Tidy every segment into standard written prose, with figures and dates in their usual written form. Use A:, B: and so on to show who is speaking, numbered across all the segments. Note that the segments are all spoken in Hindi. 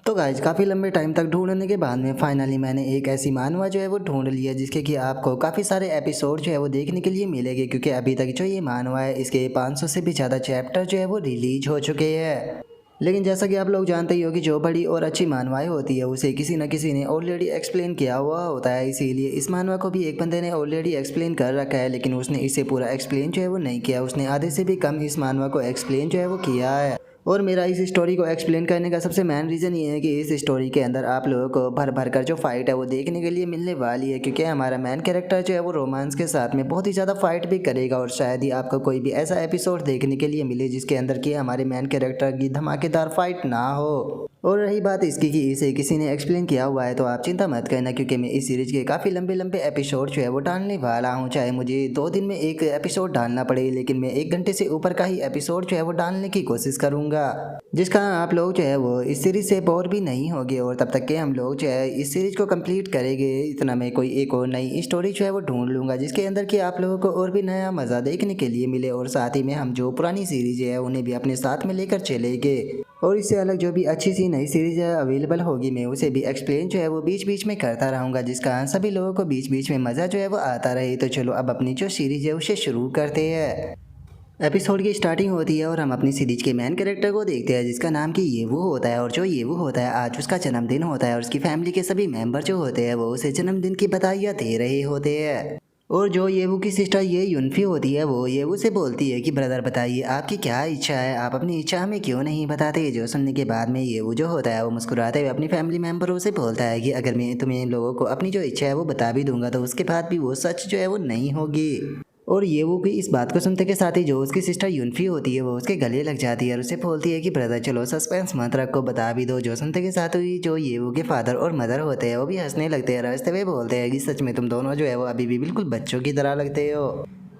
A: तो गाइज काफ़ी लंबे टाइम तक ढूंढने के बाद में फाइनली मैंने एक ऐसी मानवा जो है वो ढूंढ लिया जिसके कि आपको काफ़ी सारे एपिसोड जो है वो देखने के लिए मिलेंगे, क्योंकि अभी तक जो ये मानवा है इसके 500 से भी ज़्यादा चैप्टर जो है वो रिलीज हो चुके हैं। लेकिन जैसा कि आप लोग जानते ही हो कि जो बड़ी और अच्छी मानवाएं होती है उसे किसी न किसी ने ऑलरेडी एक्सप्लेन किया हुआ होता है, इसीलिए इस मानवा को भी एक बंदे ने ऑलरेडी एक्सप्लेन कर रखा है, लेकिन उसने इसे पूरा एक्सप्लेन जो है वो नहीं किया। उसने आधे से भी कम इस मानवा को एक्सप्लेन जो है वो किया है। और मेरा इस स्टोरी को एक्सप्लेन करने का सबसे मेन रीज़न ये है कि इस स्टोरी के अंदर आप लोगों को भर भर कर जो फाइट है वो देखने के लिए मिलने वाली है, क्योंकि हमारा मेन कैरेक्टर जो है वो रोमांस के साथ में बहुत ही ज़्यादा फाइट भी करेगा। और शायद ही आपको कोई भी ऐसा एपिसोड देखने के लिए मिले जिसके अंदर कि हमारे मेन कैरेक्टर की धमाकेदार फाइट ना हो। और रही बात इसकी कि इसे किसी ने एक्सप्लेन किया हुआ है, तो आप चिंता मत करना, क्योंकि मैं इस सीरीज के काफ़ी लंबे लंबे एपिसोड जो है वो डालने वाला हूँ। चाहे मुझे 2 दिन में एक एपिसोड डालना पड़े, लेकिन मैं 1 घंटे से ऊपर का ही एपिसोड जो है वो डालने की कोशिश करूँगा, जिसका आप लोग जो है वो इस सीरीज से बोर भी नहीं होगे। और तब तक के हम लोग जो है इस सीरीज को कंप्लीट करेंगे, इतना मैं कोई एक और नई स्टोरी जो है वो ढूंढ लूँगा जिसके अंदर कि आप लोगों को और भी नया मज़ा देखने के लिए मिले, और साथ ही में हम जो पुरानी सीरीज है उन्हें भी अपने साथ में लेकर चलेंगे। और इससे अलग जो भी अच्छी सी नई सीरीज अवेलेबल होगी मैं उसे भी एक्सप्लेन जो है वो बीच बीच में करता रहूँगा, जिसका सभी लोगों को बीच बीच में मज़ा जो है वो आता रहे। तो चलो अब अपनी जो सीरीज है उसे शुरू करते हैं। एपिसोड की स्टार्टिंग होती है और हम अपनी सीरीज के मेन कैरेक्टर को देखते हैं जिसका नाम कि येवू होता है। और जो येवू होता है आज उसका जन्मदिन होता है और उसकी फैमिली के सभी मेंबर जो होते हैं वो उसे जन्मदिन की बधाइयाँ दे रहे होते हैं। और जो येवू की सिस्टर ये यूनफी होती है वो येवू से बोलती है कि ब्रदर बताइए आपकी क्या इच्छा है, आप अपनी इच्छा हमें क्यों नहीं बताते। जो सुनने के बाद में येवू जो होता है वो मुस्कुराते हुए अपनी फैमिली मेंबरों से बोलता है कि अगर मैं तुम्हें लोगों को अपनी जो इच्छा है वो बता भी दूंगा तो उसके बाद भी वो सच जो है वो नहीं होगी। और येवू की इस बात को सुनते के साथ ही जो उसकी सिस्टर यूनफी होती है वो उसके गले लग जाती है और उसे बोलती है कि ब्रदर चलो सस्पेंस मत रखो, बता भी दो। जो सुनते के साथ ही जो येवू के फादर और मदर होते हैं वो भी हंसने लगते हैं, हंसते हुए बोलते हैं कि सच में तुम दोनों जो है वो अभी भी बिल्कुल बच्चों की तरह लगते हो।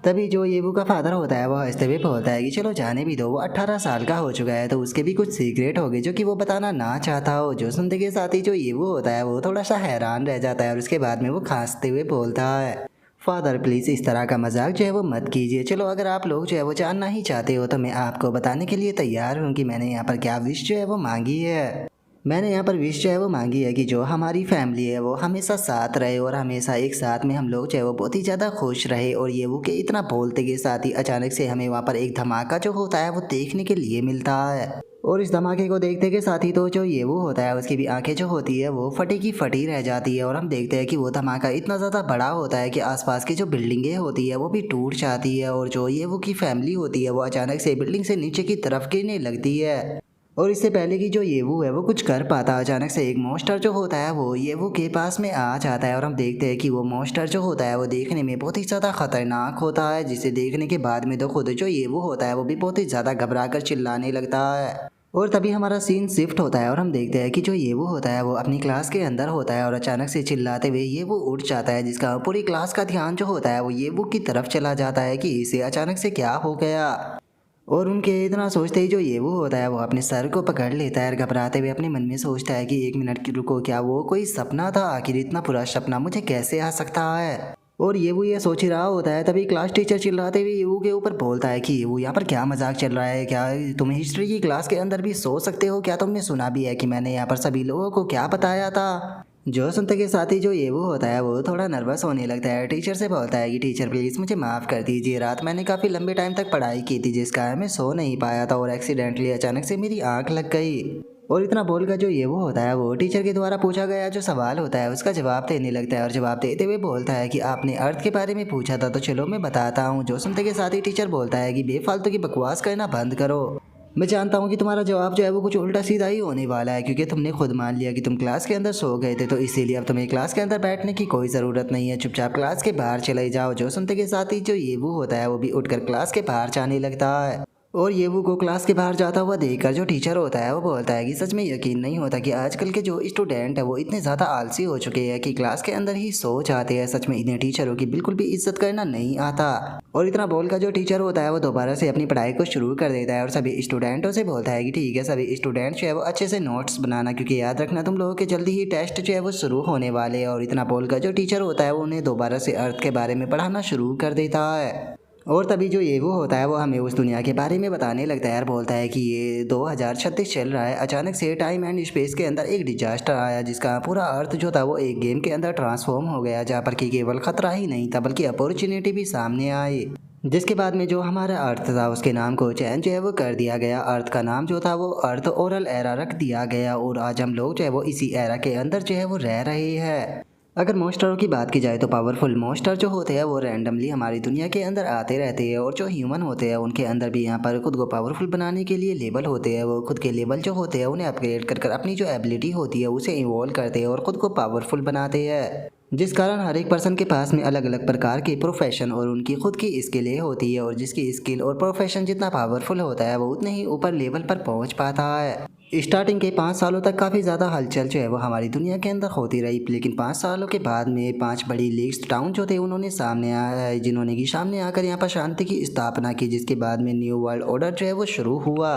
A: तभी जो येवू का फादर होता है वो हंसते हुए बोलता है कि चलो जाने भी दो, वो 18 साल का हो चुका है तो उसके भी कुछ सीक्रेट हो गए जो कि वो बताना ना चाहता हो। जो सुनते के साथ ही जो येवू होता है वो थोड़ा सा हैरान रह जाता है और उसके बाद में वो खांसते हुए बोलता है फादर प्लीज़ इस तरह का मजाक जो है वो मत कीजिए। चलो अगर आप लोग जो है वो जानना ही चाहते हो तो मैं आपको बताने के लिए तैयार हूँ कि मैंने यहाँ पर क्या विश जो है वो मांगी है। मैंने यहाँ पर विश जो है वो मांगी है कि जो हमारी फैमिली है वो हमेशा साथ रहे और हमेशा एक साथ में हम लोग जो है वो बहुत ही ज़्यादा खुश रहे। और ये वो के इतना बोलते के साथ ही अचानक से हमें वहाँ पर एक धमाका जो होता है वो देखने के लिए मिलता है। और इस धमाके को देखते के साथ ही तो जो ये वो होता है उसकी भी आंखें जो होती है वो फटी की फटी रह जाती है। और हम देखते हैं कि वो धमाका इतना ज़्यादा बड़ा होता है कि आसपास की जो बिल्डिंगें होती है वो भी टूट जाती है और जो ये वो की फैमिली होती है वो अचानक से बिल्डिंग से नीचे की तरफ गिरने लगती है। और इससे पहले कि जो येवू है वो कुछ कर पाता अचानक से एक मॉन्स्टर जो होता है वो येवू के पास में आ जाता है। और हम देखते हैं कि वो मॉन्स्टर जो होता है वो देखने में बहुत ही ज़्यादा खतरनाक होता है, जिसे देखने के बाद में तो खुद जो येवू होता है वो भी बहुत ही ज़्यादा घबरा कर चिल्लाने लगता है। और तभी हमारा सीन शिफ्ट होता है और हम देखते हैं कि जो येवू होता है वो अपनी क्लास के अंदर होता है और अचानक से चिल्लाते हुए येवू उठ जाता है, जिसका पूरी क्लास का ध्यान जो होता है वो येवू की तरफ चला जाता है कि इसे अचानक से क्या हो गया। और उनके इतना सोचते ही जो येवू होता है वो अपने सर को पकड़ लेता है और घबराते हुए अपने मन में सोचता है कि 1 मिनट की रुको, क्या वो कोई सपना था, आखिर इतना बुरा सपना मुझे कैसे आ सकता है। और येवू ये सोच ही रहा होता है तभी क्लास टीचर चिल्लाते हुए येवू के ऊपर बोलता है कि येवू यहाँ पर क्या मजाक चल रहा है, क्या तुम हिस्ट्री की क्लास के अंदर भी सो सकते हो, क्या तुमने सुना भी है कि मैंने यहाँ पर सभी लोगों को क्या बताया था। जो सुनते के साथ ही जो येवू होता है वो थोड़ा नर्वस होने लगता है, टीचर से बोलता है कि टीचर प्लीज़ मुझे माफ़ कर दीजिए, रात मैंने काफ़ी लंबे टाइम तक पढ़ाई की थी जिस कारण मैं सो नहीं पाया था और एक्सीडेंटली अचानक से मेरी आँख लग गई। और इतना बोलकर जो येवू होता है वो टीचर के द्वारा पूछा गया जो सवाल होता है उसका जवाब देने लगता है और जवाब देते हुए बोलता है कि आपने अर्थ के बारे में पूछा था तो चलो मैं बताता हूँ। जो सुनते के साथ ही टीचर बोलता है कि बेफालतू की बकवास करना बंद करो, मैं जानता हूँ कि तुम्हारा जवाब जो है वो कुछ उल्टा सीधा ही होने वाला है, क्योंकि तुमने खुद मान लिया कि तुम क्लास के अंदर सो गए थे, तो इसीलिए अब तुम्हें क्लास के अंदर बैठने की कोई ज़रूरत नहीं है, चुपचाप क्लास के बाहर चले जाओ। जो सुनते के साथ ही जो येवू होता है वो भी उठकर क्लास के बाहर जाने लगता है। और येवू को क्लास के बाहर जाता हुआ देखकर जो टीचर होता है वो बोलता है कि सच में यकीन नहीं होता कि आजकल के जो स्टूडेंट है वो इतने ज़्यादा आलसी हो चुके हैं कि क्लास के अंदर ही सो जाते हैं, सच में इन्हें टीचरों की बिल्कुल भी इज्जत करना नहीं आता। और इतना बोलकर जो टीचर होता है वो दोबारा से अपनी पढ़ाई को शुरू कर देता है और सभी स्टूडेंटों से बोलता है कि ठीक है सभी स्टूडेंट जो है वो अच्छे से नोट्स बनाना, क्योंकि याद रखना तुम लोगों के जल्दी ही टेस्ट जो है वो शुरू होने वाले हैं। और इतना बोलकर जो टीचर होता है वो उन्हें दोबारा से अर्थ के बारे में पढ़ाना शुरू कर देता है। और तभी जो ये वो होता है वो हमें उस दुनिया के बारे में बताने लगता है और बोलता है कि ये 2036 चल रहा है। अचानक से टाइम एंड स्पेस के अंदर एक डिजास्टर आया जिसका पूरा अर्थ जो था वो एक गेम के अंदर ट्रांसफॉर्म हो गया, जहाँ पर कि केवल खतरा ही नहीं था बल्कि अपॉर्चुनिटी भी सामने आई। जिसके बाद में जो हमारा अर्थ था उसके नाम को चेंज जो है वो कर दिया गया। अर्थ का नाम जो था वो अर्थ ओरल एरा रख दिया गया और आज हम लोग जो है वो इसी एरा के अंदर जो है वो रह रहे हैं। अगर मॉन्स्टरों की बात की जाए तो पावरफुल मॉन्स्टर जो होते हैं वो रैंडमली हमारी दुनिया के अंदर आते रहते हैं, और जो ह्यूमन होते हैं उनके अंदर भी यहाँ पर खुद को पावरफुल बनाने के लिए लेवल होते हैं। वो खुद के लेवल जो होते हैं उन्हें अपग्रेड कर अपनी जो एबिलिटी होती है उसे इवॉल्व करते हैं और खुद को पावरफुल बनाते हैं, जिस कारण हर एक पर्सन के पास में अलग अलग प्रकार के प्रोफेशन और उनकी खुद की स्किलें होती है, और जिसकी स्किल और प्रोफेशन जितना पावरफुल होता है वो उतने ही ऊपर लेवल पर पहुंच पाता है। स्टार्टिंग के 5 सालों तक काफ़ी ज़्यादा हलचल जो है वो हमारी दुनिया के अंदर होती रही, लेकिन 5 सालों के बाद में 5 बड़ी लीग्स टाउन जो थे उन्होंने सामने आया, जिन्होंने कि सामने आकर यहाँ पर शांति की स्थापना की, जिसके बाद में न्यू वर्ल्ड ऑर्डर जो है वो शुरू हुआ।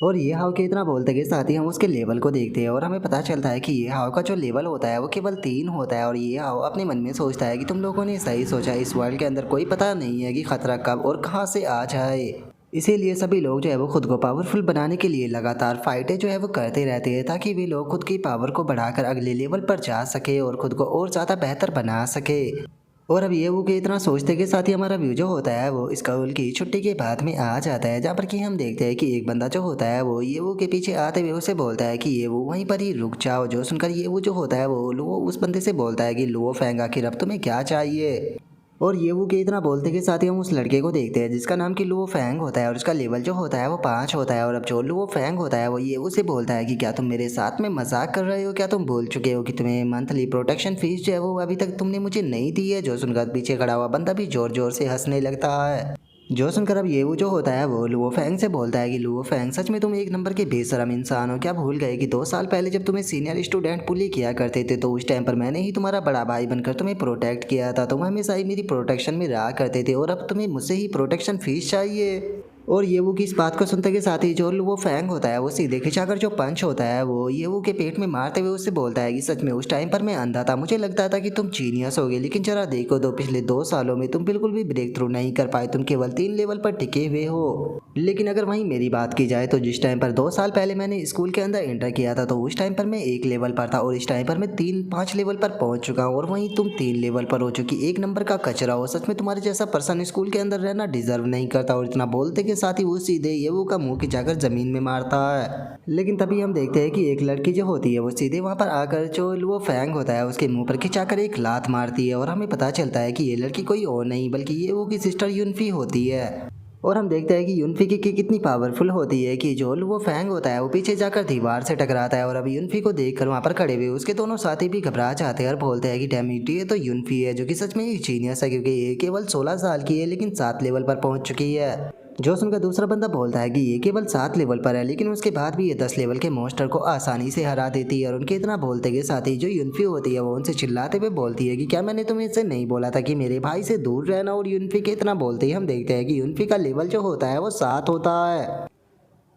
A: और ये हाव के इतना बोलते के साथ ही हम उसके लेवल को देखते हैं और हमें पता चलता है कि ये हाव का जो लेवल होता है वो केवल 3 होता है। और ये हाव अपने मन में सोचता है कि तुम लोगों ने सही सोचा, इस वर्ल्ड के अंदर कोई पता नहीं है कि खतरा कब और कहाँ से आ जाए। इसीलिए सभी लोग जो है वो खुद को पावरफुल बनाने के लिए लगातार फाइटें जो है वो करते रहते हैं, ताकि वे लोग खुद की पावर को बढ़ाकर अगले लेवल पर जा सके और खुद को और ज़्यादा बेहतर बना सके। और अब ये वो कि इतना सोचते के साथ ही हमारा व्यू जो होता है वो स्कूल की छुट्टी के बाद में आ जाता है, जहाँ पर कि हम देखते हैं कि एक बंदा जो होता है वो ये वो के पीछे आते हुए उसे बोलता है कि ये वो वहीं पर ही रुक जाओ। जो सुनकर ये वो जो होता है वो उस बंदे से बोलता है कि लो फेंग आखिर अब तुम्हें क्या चाहिए। और ये वो के इतना बोलते के साथ ही हम उस लड़के को देखते हैं जिसका नाम कि लुओ फैंग होता है, और उसका लेवल जो होता है वो 5 होता है। और अब जो लुओ फैंग होता है वो ये उसे बोलता है कि क्या तुम मेरे साथ में मजाक कर रहे हो, क्या तुम भूल चुके हो कि तुम्हें मंथली प्रोटेक्शन फीस जो है वो अभी तक तुमने मुझे नहीं दी है। जो सुनकर पीछे खड़ा हुआ बंदा भी जोर जोर से हंसने लगता है। जो सुनकर अब ये वो जो होता है वो लुओ फैंग से बोलता है कि लुओ फैंग सच में तुम एक नंबर के बेशरम इंसान हो। क्या भूल गए कि 2 साल पहले जब तुम्हें सीनियर स्टूडेंट बुली किया करते थे तो उस टाइम पर मैंने ही तुम्हारा बड़ा भाई बनकर तुम्हें प्रोटेक्ट किया था। तुम हमेशा ही मेरी प्रोटेक्शन में रहा करते थे और अब तुम्हें मुझसे ही प्रोटेक्शन फीस चाहिए। और ये वो की इस बात को सुनते के साथ ही जो वो फैंग होता है वो सीधे खिंचाकर जो पंच होता है वो ये वो के पेट में मारते हुए उससे बोलता है कि सच में उस टाइम पर मैं अंधा था, मुझे लगता था कि तुम जीनियस होगे, लेकिन जरा देखो तो पिछले 2 सालों में तुम बिल्कुल भी ब्रेक थ्रू नहीं कर पाए, तुम केवल 3 लेवल पर टिके हुए हो। लेकिन अगर वहीं मेरी बात की जाए तो जिस टाइम पर 2 साल पहले मैंने स्कूल के अंदर एंटर किया था तो उस टाइम पर मैं 1 लेवल पर था, और इस टाइम पर मैं 3-5 लेवल पर पहुंच चुका हूँ, और वहीं तुम 3 लेवल पर हो चुकी, एक नंबर का कचरा हो। सच में तुम्हारे जैसा पर्सन स्कूल के अंदर रहना डिजर्व नहीं करता। और इतना बोलते के साथ ही वो सीधे ये वो का मुंह खिंचाकर जमीन में मारता है। लेकिन तभी हम देखते हैं कि एक लड़की जो होती है वो सीधे वहां पर आकर जो वो फैंग होता है उसके मुंह पर खिंचाकर एक लात मारती है, और हमें पता चलता है कि ये लड़की कोई और नहीं बल्कि ये वो की सिस्टर यूनफी होती है। और हम देखते हैं कि यूनफी की कितनी पावरफुल होती है कि जो वो फैंग होता है वो पीछे जाकर दीवार से टकराता है, और अभी यूनफी को देखकर वहाँ पर खड़े हुए उसके दोनों साथी भी घबरा जाते हैं और बोलते हैं कि डैम इट, ये तो यूनफी है, जो कि सच में एक जीनियस है क्योंकि ये केवल 16 साल की है लेकिन 7 लेवल पर पहुंच चुकी है। जो सुनकर दूसरा बंदा बोलता है कि ये केवल 7 लेवल पर है लेकिन उसके बाद भी ये 10 लेवल के मॉन्स्टर को आसानी से हरा देती है। और उनके इतना बोलते के साथ ही जो यूनफी होती है वो उनसे चिल्लाते हुए बोलती है कि क्या मैंने तुम्हें इससे नहीं बोला था कि मेरे भाई से दूर रहना। और यूनफी के इतना बोलते ही हम देखते हैं कि यूनफी का लेवल जो होता है वो 7 होता है।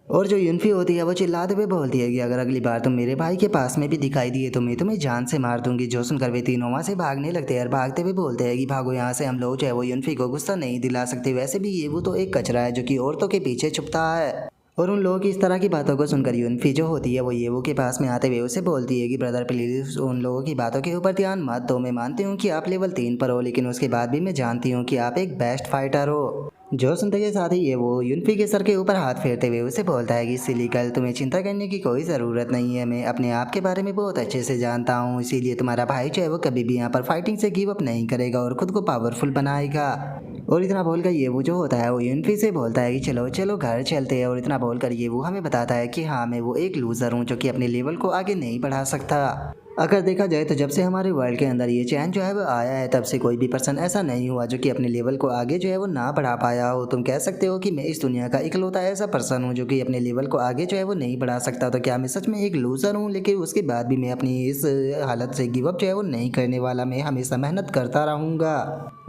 A: और जो यूनफी होती है वो चिल्लाते हुए बोलती है कि अगर अगली बार तुम मेरे भाई के पास में भी दिखाई दिए तो मैं तुम्हें जान से मार दूंगी। जो सुनकर वे तीनों वहाँ से भागने लगते हैं और भागते हुए बोलते हैं कि भागो यहाँ से, हम लोग जो है वो यूनफी को गुस्सा नहीं दिला सकते, वैसे भी ये वो तो एक कचरा है जो कि औरतों के पीछे छुपता है। और उन लोगों की इस तरह की बातों को सुनकर यूनफी जो होती है वो ये वो के पास में आते हुए उसे बोलती है कि ब्रदर प्लीज उन लोगों की बातों के ऊपर ध्यान मत दो, मैं मानती हूँ कि आप लेवल 3 पर हो लेकिन उसके बाद भी मैं जानती हूँ कि आप एक बेस्ट फाइटर हो। जो सुनते के साथ ही ये वो यूनफी के सर के ऊपर हाथ फेरते हुए उसे बोलता है कि सिली गर्ल, तुम्हें चिंता करने की कोई ज़रूरत नहीं है, मैं अपने आप के बारे में बहुत अच्छे से जानता हूँ, इसीलिए तुम्हारा भाई जो है वो कभी भी यहाँ पर फाइटिंग से गिव अप नहीं करेगा और खुद को पावरफुल बनाएगा। और इतना बोलकर ये वो जो होता है वो यूनफी से बोलता है कि चलो चलो घर चलते हैं। और इतना बोलकर ये वो हमें बताता है कि हाँ मैं वो एक लूज़र हूँ जो कि अपने लेवल को आगे नहीं बढ़ा सकता। अगर देखा जाए तो जब से हमारे वर्ल्ड के अंदर ये चेंज जो है वो आया है तब से कोई भी पर्सन ऐसा नहीं हुआ जो कि अपने लेवल को आगे जो है वो ना बढ़ा पाया हो। तुम कह सकते हो कि मैं इस दुनिया का इकलौता ऐसा पर्सन हूँ जो कि अपने लेवल को आगे जो है वो नहीं बढ़ा सकता। तो क्या मैं सच में एक लूज़र हूँ? लेकिन उसके बाद भी मैं अपनी इस हालत से गिव अप जो है वो नहीं करने वाला, मैं हमेशा मेहनत करता रहूँगा।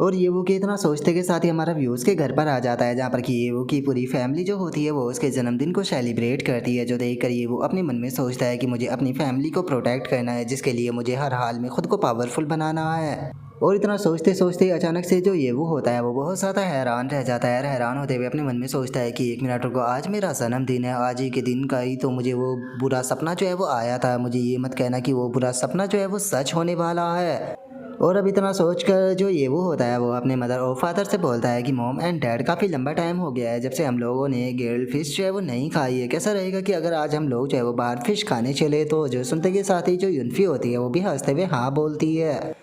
A: और ये वो कि इतना सोचते के साथ ही हमारा व्यूज़ के घर पर आ जाता है, जहाँ पर कि ये वो की पूरी फैमिली जो होती है वो उसके जन्मदिन को सेलिब्रेट करती है। जो देख कर ये वो अपने मन में सोचता है कि मुझे अपनी फैमिली को प्रोटेक्ट करना है, जिसके लिए मुझे हर हाल में खुद को पावरफुल बनाना है। और इतना सोचते सोचते अचानक से जो ये वो होता है वो बहुत ज़्यादा हैरान रह जाता है। हैरान होते हुए अपने मन में सोचता है कि 1 मिनट रुको, आज मेरा जन्मदिन है, आज ही के दिन का ही तो मुझे वो बुरा सपना जो है वो आया था। मुझे ये मत कहना कि वो बुरा सपना जो है वो सच होने वाला है। और अब इतना सोचकर जो ये वो होता है वो अपने मदर और फादर से बोलता है कि मॉम एंड डैड, काफ़ी लंबा टाइम हो गया है जब से हम लोगों ने ग्रिल्ड फिश जो है वो नहीं खाई है। कैसा रहेगा कि अगर आज हम लोग जो है वो बाहर फिश खाने चले। तो जो सुनते के साथ ही जो यूनफी होती है वो भी हंसते हुए हाँ बोलती है।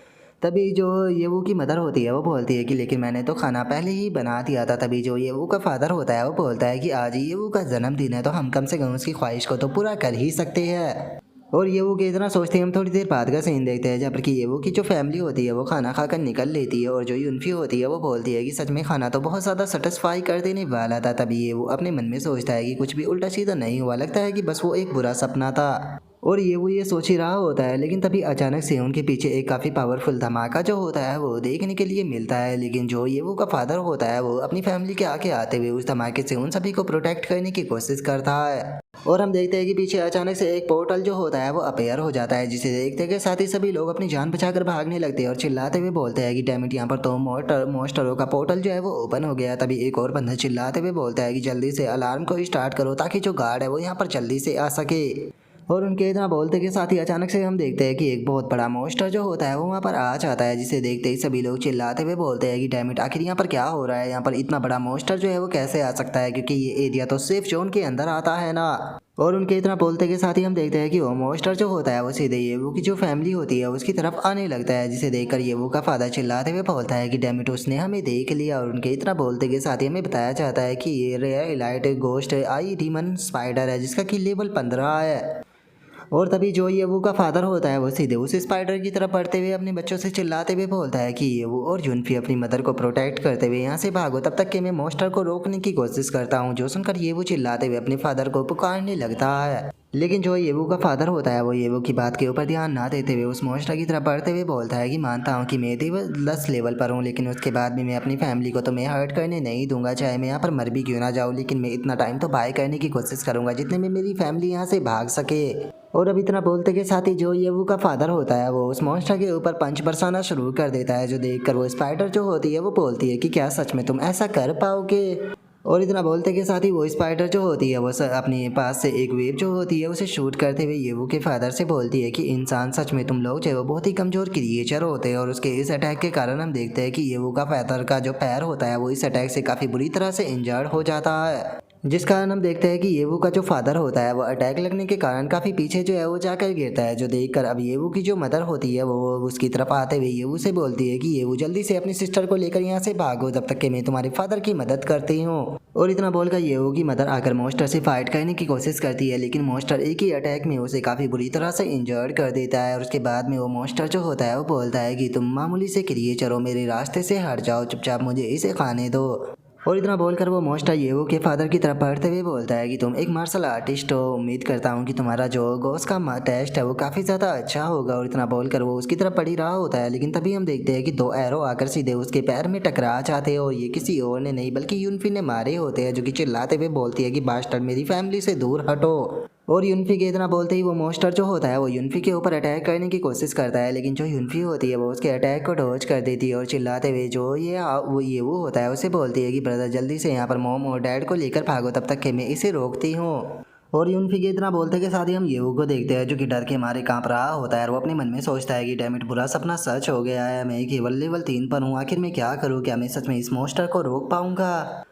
A: तभी जो ये वो की मदर होती है वो बोलती है कि लेकिन मैंने तो खाना पहले ही बना दिया था। तभी जो ये वो का फादर होता है वो बोलता है कि आज ये वो का जन्मदिन है तो हम कम से कम उसकी ख्वाहिश को तो पूरा कर ही सकते हैं। और ये वो कि इतना सोचते हैं हम थोड़ी देर बाद का सीन देखते हैं जहाँ पर कि ये वो की जो फैमिली होती है वो खाना खाकर निकल लेती है। और जो यूनफी होती है वो बोलती है कि सच में खाना तो बहुत ज़्यादा सेटिस्फाई कर देने वाला था। तभी ये वो अपने मन में सोचता है कि कुछ भी उल्टा सीधा नहीं हुआ, लगता है कि बस वो एक बुरा सपना था। और ये वो ये सोच ही रहा होता है, लेकिन तभी अचानक से उनके पीछे एक काफ़ी पावरफुल धमाका जो होता है वो देखने के लिए मिलता है। लेकिन जो ये वो का फादर होता है वो अपनी फैमिली के आगे आते हुए उस धमाके से उन सभी को प्रोटेक्ट करने की कोशिश करता है। और हम देखते हैं कि पीछे अचानक से एक पोर्टल जो होता है वो अपेयर हो जाता है, जिसे देखते के साथ ही सभी लोग अपनी जान बचाकर भागने लगते हैं और चिल्लाते हुए बोलते हैं कि डैम इट, यहाँ पर तो मोस्टरों का पोर्टल जो है वो ओपन हो गया। तभी एक और बंदा चिल्लाते हुए बोलता है कि जल्दी से अलार्म को स्टार्ट करो ताकि जो गार्ड है वो यहाँ पर जल्दी से आ सके। और उनके इतना बोलते के साथ ही अचानक से हम देखते हैं कि एक बहुत बड़ा मोस्टर जो होता है वो वहाँ पर आ जाता है, जिसे देखते ही सभी लोग चिल्लाते हुए बोलते हैं कि डैम इट, आखिर यहाँ पर क्या हो रहा है, यहाँ पर इतना बड़ा मोस्टर जो है वो कैसे आ सकता है, क्योंकि ये एरिया तो सेफ जोन के अंदर आता है ना। और उनके इतना बोलते के साथ ही हम देखते हैं कि वो मोस्टर जो होता है वो सीधे ये वो की जो फैमिली होती है उसकी तरफ आने लगता है, जिसे देखकर ये वो का फादर चिल्लाते हुए बोलता है कि डैम इट, उसने हमें देख लिया। और उनके इतना बोलते के साथ ही हमें बताया जाता है कि ये रेयर इलाइट गोस्ट आई डीमन स्पाइडर है, जिसका कि लेवल 15 है। और तभी जो ये वो का फादर होता है वो सीधे उस स्पाइडर की तरफ बढ़ते हुए अपने बच्चों से चिल्लाते हुए बोलता है कि ये वो और यूनफी अपनी मदर को प्रोटेक्ट करते हुए यहाँ से भागो, तब तक कि मैं मॉन्स्टर को रोकने की कोशिश करता हूँ। जो सुनकर ये वो चिल्लाते हुए अपने फादर को पुकारने लगता है। लेकिन जो ये वो का फादर होता है वो ये वो की बात के ऊपर ध्यान ना देते हुए उस मॉन्स्टर की तरफ बढ़ते हुए बोलता है कि मानता हूँ कि मैं भी 10 लेवल पर हूँ, लेकिन उसके बाद भी मैं अपनी फैमिली को तो मैं हर्ट करने नहीं दूंगा, चाहे मैं यहाँ पर मर भी क्यों ना जाऊँ। लेकिन मैं इतना टाइम तो बाय करने की कोशिश करूँगा जितने में मेरी फैमिली यहाँ से भाग सके। और अब इतना बोलते के साथ ही जो ये वो का फादर होता है वो उस मॉन्स्टर के ऊपर पंच बरसाना शुरू कर देता है, जो देखकर वो स्पाइडर जो होती है वो बोलती है कि क्या सच में तुम ऐसा कर पाओगे। और इतना बोलते के साथ ही वो स्पाइडर जो होती है वो अपने पास से एक वेव जो होती है उसे शूट करते हुए ये वो के फादर से बोलती है कि इंसान सच में तुम लोग जो है वो बहुत ही कमज़ोर क्रिएचर होते हैं। और उसके इस अटैक के कारण हम देखते हैं कि ये वो का फादर का जो पैर होता है वो इस अटैक से काफ़ी बुरी तरह से इंजर्ड हो जाता है, जिस कारण हम देखते हैं कि येवू का जो फादर होता है वो अटैक लगने के कारण काफ़ी पीछे जो है वो जाकर गिरता है। जो देखकर अब येवू की जो मदर होती है वो उसकी तरफ आते हुए येवू से बोलती है कि येवू जल्दी से अपनी सिस्टर को लेकर यहाँ से भागो, जब तक कि मैं तुम्हारे फादर की मदद करती हूँ। और इतना बोलकर येवू की मदर आकर मॉन्स्टर से फाइट करने की कोशिश करती है, लेकिन मॉन्स्टर एक ही अटैक में उसे काफ़ी बुरी तरह से इंजर्ड कर देता है। और उसके बाद में वो मॉन्स्टर जो होता है वो बोलता है कि तुम मामूली से क्रिएचर हो, मेरे रास्ते से हट जाओ, चुपचाप मुझे इसे खाने दो। और इतना बोलकर वो मॉन्स्टर येवू के फादर की तरफ बढ़ते हुए बोलता है कि तुम एक मार्शल आर्टिस्ट हो, उम्मीद करता हूँ कि तुम्हारा जो गोस्ट का टेस्ट है वो काफ़ी ज़्यादा अच्छा होगा। और इतना बोलकर वो उसकी तरफ बढ़ी रहा होता है, लेकिन तभी हम देखते हैं कि 2 एरो आकर सीधे उसके पैर में टकरा जाते हैं। और ये किसी और ने नहीं बल्कि यूनफी ने मारे होते हैं, जो कि चिल्लाते हुए बोलती है कि बास्टर्ड मेरी फैमिली से दूर हटो। और यूनफी के इतना बोलते ही वो मॉन्स्टर जो होता है वो यूनफी के ऊपर अटैक करने की कोशिश करता है, लेकिन जो यूनफी होती है वो उसके अटैक को डॉज कर देती है। और चिल्लाते हुए जो वो होता है उसे बोलती है कि ब्रदर जल्दी से यहाँ पर मॉम और डैड को लेकर भागो, तब तक कि मैं इसे रोकती हूँ। और यूनफी के इतना बोलते के साथ ही हम येवू को देखते हैं, जो कि डर के मारे कांप रहा होता है। और वो अपने मन में सोचता है कि डैम इट, बुरा सपना सच हो गया है, मैं केवल लेवल 3 पर हूँ, आखिर मैं क्या करूँ, क्या मैं सच में इस मॉन्स्टर को रोक पाऊंगा।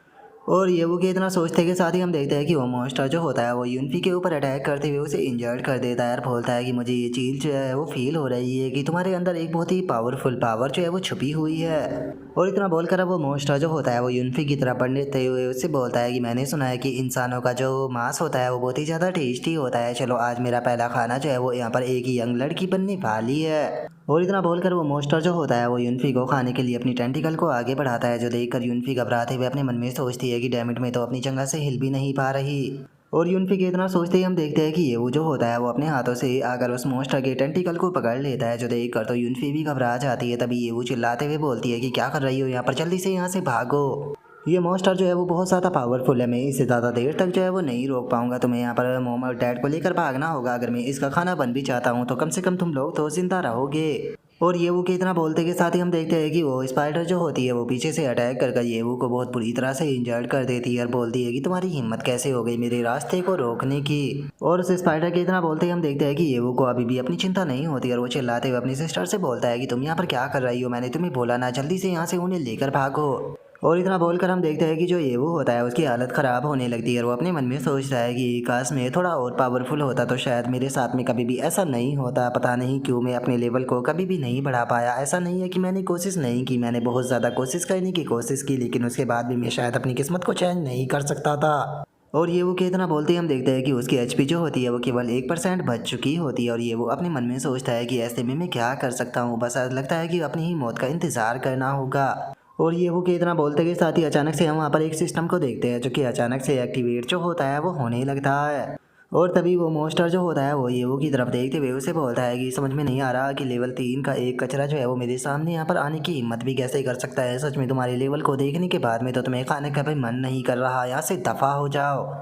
A: और ये वो कि इतना सोचते के साथ ही हम देखते हैं कि वो मॉन्स्टर जो होता है वो यूनफी के ऊपर अटैक करते हुए उसे इंजर्ड कर देता है और बोलता है कि मुझे ये चीज़ जो है वो फील हो रही है कि तुम्हारे अंदर एक बहुत ही पावरफुल पावर जो है वो छुपी हुई है। और इतना बोलकर अब वो मॉन्स्टर जो होता है वो यूनफी की तरफ बढ़ते हुए उससे बोलता है कि मैंने सुना है कि इंसानों का जो मांस होता है वो बहुत ही ज़्यादा टेस्टी होता है, चलो आज मेरा पहला खाना जो है वो यहाँ पर एक यंग लड़की बनने वाली है। और इतना बोलकर वो मॉन्स्टर जो होता है वो यूनफी को खाने के लिए अपनी टेंटिकल को आगे बढ़ाता है, जो देखकर यूनफी घबराते हुए अपने मन में सोचती है कि डैमिट, में तो अपनी जगह से हिल भी नहीं पा रही। और यूनफी के इतना सोचते ही हम देखते हैं कि ये वो जो होता है वो अपने हाथों से आकर उस मॉन्स्टर के टेंटिकल को पकड़ लेता है, जो देखकर तो यूनफी भी घबरा जाती है। तभी ये वो चिल्लाते हुए बोलती है कि क्या कर रही हो यहाँ पर, जल्दी से यहाँ से भागो। ये मॉन्स्टर जो है वो बहुत ज़्यादा पावरफुल है, मैं इससे ज़्यादा देर तक जो है वो नहीं रोक पाऊंगा, तो मैं यहाँ पर मॉम और डैड को लेकर भागना होगा। अगर मैं इसका खाना बन भी चाहता हूँ तो कम से कम तुम लोग तो जिंदा रहोगे। और येवू के इतना बोलते के साथ ही हम देखते हैं कि वो स्पाइडर जो होती है वो पीछे से अटैक कर येवू को बहुत बुरी तरह से इंजर्ड कर देती है और बोलती है कि तुम्हारी हिम्मत कैसे हो गई मेरे रास्ते को रोकने की। और उस स्पाइडर के इतना बोलते ही हम देखते हैं कि येवू को अभी भी अपनी चिंता नहीं होती और वो चिल्लाते हुए अपनी सिस्टर से बोलता है कि तुम यहाँ पर क्या कर रही हो, मैंने तुम्हें बोला ना, जल्दी से यहाँ से उन्हें लेकर भागो। और इतना बोलकर हम देखते हैं कि जो येवू होता है उसकी हालत ख़राब होने लगती है और वो अपने मन में सोचता है कि काश मैं थोड़ा और पावरफुल होता तो शायद मेरे साथ में कभी भी ऐसा नहीं होता। पता नहीं क्यों मैं अपने लेवल को कभी भी नहीं बढ़ा पाया। ऐसा नहीं है कि मैंने कोशिश नहीं की, मैंने बहुत ज़्यादा कोशिश करने की कोशिश की, लेकिन उसके बाद भी मैं शायद अपनी किस्मत को चेंज नहीं कर सकता था। और ये वो के इतना बोलते ही हम देखते हैं कि उसकी एचपी जो होती है वो केवल 1% बच चुकी होती है और ये वो अपने मन में सोचता है कि ऐसे में मैं क्या कर सकता हूँ, बस लगता है कि अपनी ही मौत का इंतज़ार करना होगा। और ये वो के इतना बोलते के साथ ही अचानक से हम वहाँ पर एक सिस्टम को देखते हैं जो कि अचानक से एक्टिवेट जो होता है वो होने लगता है। और तभी वो मोस्टर जो होता है वो ये वो की तरफ देखते हुए उसे बोलता है कि समझ में नहीं आ रहा कि लेवल 3 का एक कचरा जो है वो मेरे सामने यहाँ पर आने की हिम्मत भी कैसे कर सकता है। सच में तुम्हारे लेवल को देखने के बाद में तो तुम्हें खाने का भी मन नहीं कर रहा, यहाँ से दफ़ा हो जाओ।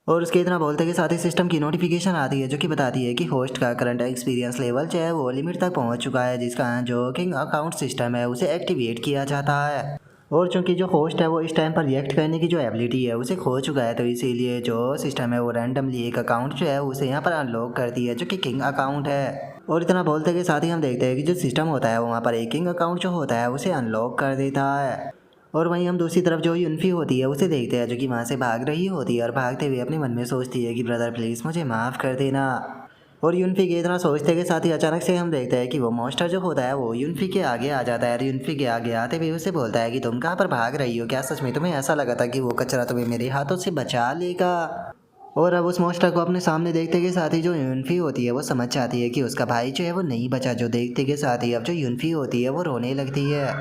A: और उसके इतना बोलते के साथ ही सिस्टम की नोटिफिकेशन आती है जो कि बताती है कि होस्ट का करंट एक्सपीरियंस लेवल जो है वो लिमिट तक पहुंच चुका है, जिसका जो किंग अकाउंट सिस्टम है उसे एक्टिवेट किया जाता है। और चूंकि जो होस्ट है वो इस टाइम पर रिएक्ट करने की जो एबिलिटी है उसे खो चुका है, तो इसीलिए जो सिस्टम है वो रैंडमली एक अकाउंट जो है उसे यहाँ पर अनलॉक करती है जो कि किंग अकाउंट है। और इतना बोलते के साथ ही हम देखते हैं कि जो सिस्टम होता है वो वहाँ पर एक किंग अकाउंट जो होता है उसे अनलॉक कर देता है। और वहीं हम दूसरी तरफ जो यूनफी होती है उसे देखते हैं जो कि वहाँ से भाग रही होती है और भागते हुए अपने मन में सोचती है कि ब्रदर प्लीज़ मुझे माफ़ कर देना। और यूनफी के इतना सोचते के साथ ही अचानक से हम देखते हैं कि वो मॉन्स्टर जो होता है वो यूनफी के आगे आ जाता है और यूनफी के आगे आते हुए उसे बोलता है कि तुम कहाँ पर भाग रही हो, क्या सच में तुम्हें ऐसा लगा था कि वो कचरा तुम्हें मेरे हाथों से बचा लेगा। और अब उस मॉन्स्टर को अपने सामने देखते के साथ ही जो यूनफी होती है वो समझ जाती है कि उसका भाई जो है वो नहीं बचा, जो देखते के साथ ही अब जो यूनफी होती है वो रोने लगती है।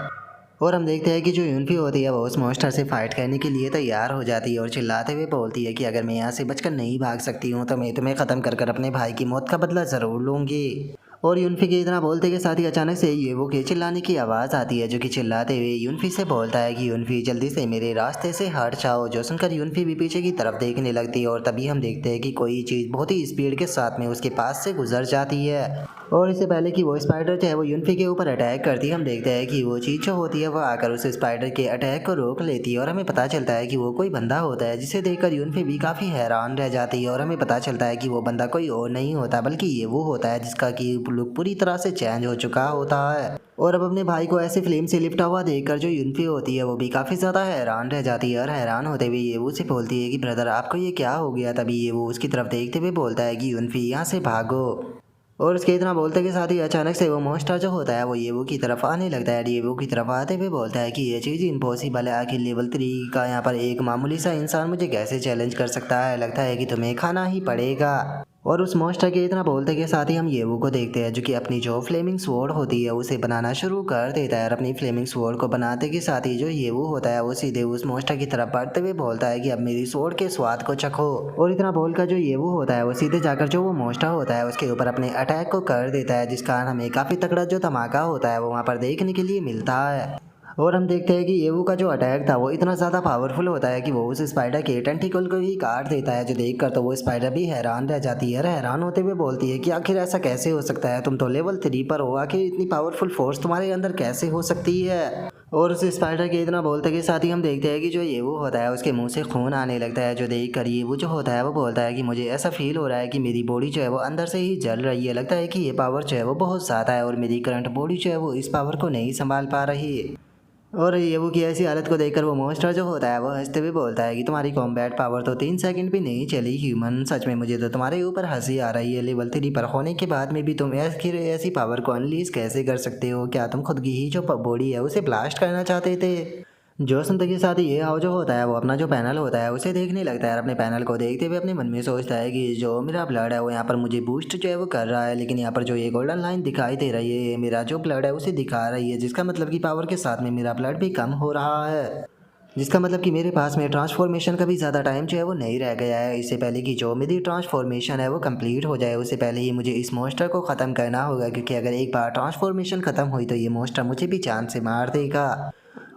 A: और हम देखते हैं कि जो यूनफी होती है वो उस मॉन्स्टर से फाइट करने के लिए तैयार हो जाती है और चिल्लाते हुए बोलती है कि अगर मैं यहाँ से बचकर नहीं भाग सकती हूँ तो मैं तुम्हें ख़त्म कर अपने भाई की मौत का बदला ज़रूर लूँगी। और यूनफी के इतना बोलते के साथ ही अचानक से ये वो के चिल्लाने की आवाज़ आती है जो कि चिल्लाते हुए यूनफी से बोलता है कि यूनफी जल्दी से मेरे रास्ते से हट जाओ। जो सुनकर यूनफी भी पीछे की तरफ देखने लगती है और तभी हम देखते हैं कि कोई चीज़ बहुत ही स्पीड के साथ में उसके पास से गुजर जाती है। और इससे पहले कि वो स्पाइडर जो है वो यूनफी के ऊपर अटैक करती है हम देखते हैं कि वो चीज़ जो होती है वो आकर उस स्पाइडर के अटैक को रोक लेती है और हमें पता चलता है कि वो कोई बंदा होता है, जिसे देखकर यूनफी भी काफ़ी हैरान रह जाती है। और हमें पता चलता है कि वो बंदा कोई और नहीं होता बल्कि ये वो होता है जिसका कि लुक पूरी तरह से चेंज हो चुका होता है। और अब अपने भाई को ऐसे फ्लेम से लिपटा हुआ देखकर जो यूनफी होती है वो भी काफ़ी ज़्यादा हैरान रह जाती है और हैरान होते हुए ये वो से बोलती है कि ब्रदर आपको ये क्या हो गया। तभी ये वो उसकी तरफ देखते हुए बोलता है कि यूनफी यहाँ से भागो। और उसके इतना बोलते के साथ ही अचानक से वो मॉन्स्टर जो होता है वो येवू की तरफ आने लगता है। येवू की तरफ आते हुए बोलता है कि ये चीज़ इम्पॉसिबल है, आखिर लेवल 3 का यहाँ पर एक मामूली सा इंसान मुझे कैसे चैलेंज कर सकता है, लगता है कि तुम्हें खाना ही पड़ेगा। और उस मॉन्स्टर के इतना बोलते के साथ ही हम येवू को देखते हैं जो कि अपनी जो फ्लेमिंग स्वॉर्ड होती है उसे बनाना शुरू कर देता है और अपनी फ्लेमिंग स्वॉर्ड को बनाते के साथ ही जो येवू होता है वो सीधे उस मॉन्स्टर की तरफ बढ़ते हुए बोलता है कि अब मेरी स्वॉर्ड के स्वाद को चखो। और इतना बोलकर जो येवू होता है वो सीधे जाकर जो वो मॉन्स्टर होता है उसके ऊपर अपने अटैक को कर देता है, जिस कारण हमें काफ़ी तगड़ा जो धमाका होता है वो वहाँ पर देखने के लिए मिलता है। और हम देखते हैं कि येवू का जो अटैक था वो इतना ज़्यादा पावरफुल होता है कि वो उस स्पाइडर के टेंटिकल को ही काट देता है, जो देखकर तो वो स्पाइडर भी हैरान रह जाती है और हैरान होते हुए बोलती है कि आखिर ऐसा कैसे हो सकता है, तुम तो लेवल 3 पर हो, आखिर इतनी पावरफुल फोर्स तुम्हारे अंदर कैसे हो सकती है। और उस स्पाइडर के इतना बोलते के साथ ही हम देखते हैं कि जो येवू होता है उसके मुंह से खून आने लगता है, जो देख कर येवू जो होता है वो बोलता है कि मुझे ऐसा फील हो रहा है कि मेरी बॉडी जो है वो अंदर से ही जल रही है, लगता है कि ये पावर जो है वो बहुत ज़्यादा है और मेरी करंट बॉडी जो है वो इस पावर को नहीं संभाल पा रही। और येवू की ऐसी हालत को देखकर वो मॉन्स्टर जो होता है वो हंसते हुए बोलता है कि तुम्हारी कॉम्बैट पावर तो 3 सेकंड भी नहीं चली ह्यूमन, सच में मुझे तो तुम्हारे ऊपर हंसी आ रही है। लेवल 3 पर होने के बाद में भी तुम ऐसी पावर को अनलीज कैसे कर सकते हो, क्या तुम खुद की ही जो बॉडी है उसे ब्लास्ट करना चाहते थे। जो सुनते के साथ ये हाउ जो होता है वो अपना जो पैनल होता है उसे देखने लगता है और अपने पैनल को देखते हुए अपने मन में सोचता है कि जो मेरा ब्लड है वो यहाँ पर मुझे बूस्ट जो है वो कर रहा है, लेकिन यहाँ पर जो ये गोल्डन लाइन दिखाई दे रही है ये मेरा जो ब्लड है उसे दिखा रही है, जिसका मतलब कि पावर के साथ में मेरा ब्लड भी कम हो रहा है, जिसका मतलब कि मेरे पास में ट्रांसफॉर्मेशन का भी ज़्यादा टाइम जो है वो नहीं रह गया है। इससे पहले कि जो मेरी ट्रांसफॉर्मेशन है वो कंप्लीट हो जाए उससे पहले ही मुझे इस मॉन्स्टर को ख़त्म करना होगा, क्योंकि अगर एक बार ट्रांसफॉर्मेशन ख़त्म हुई तो ये मॉन्स्टर मुझे भी जान से मार देगा।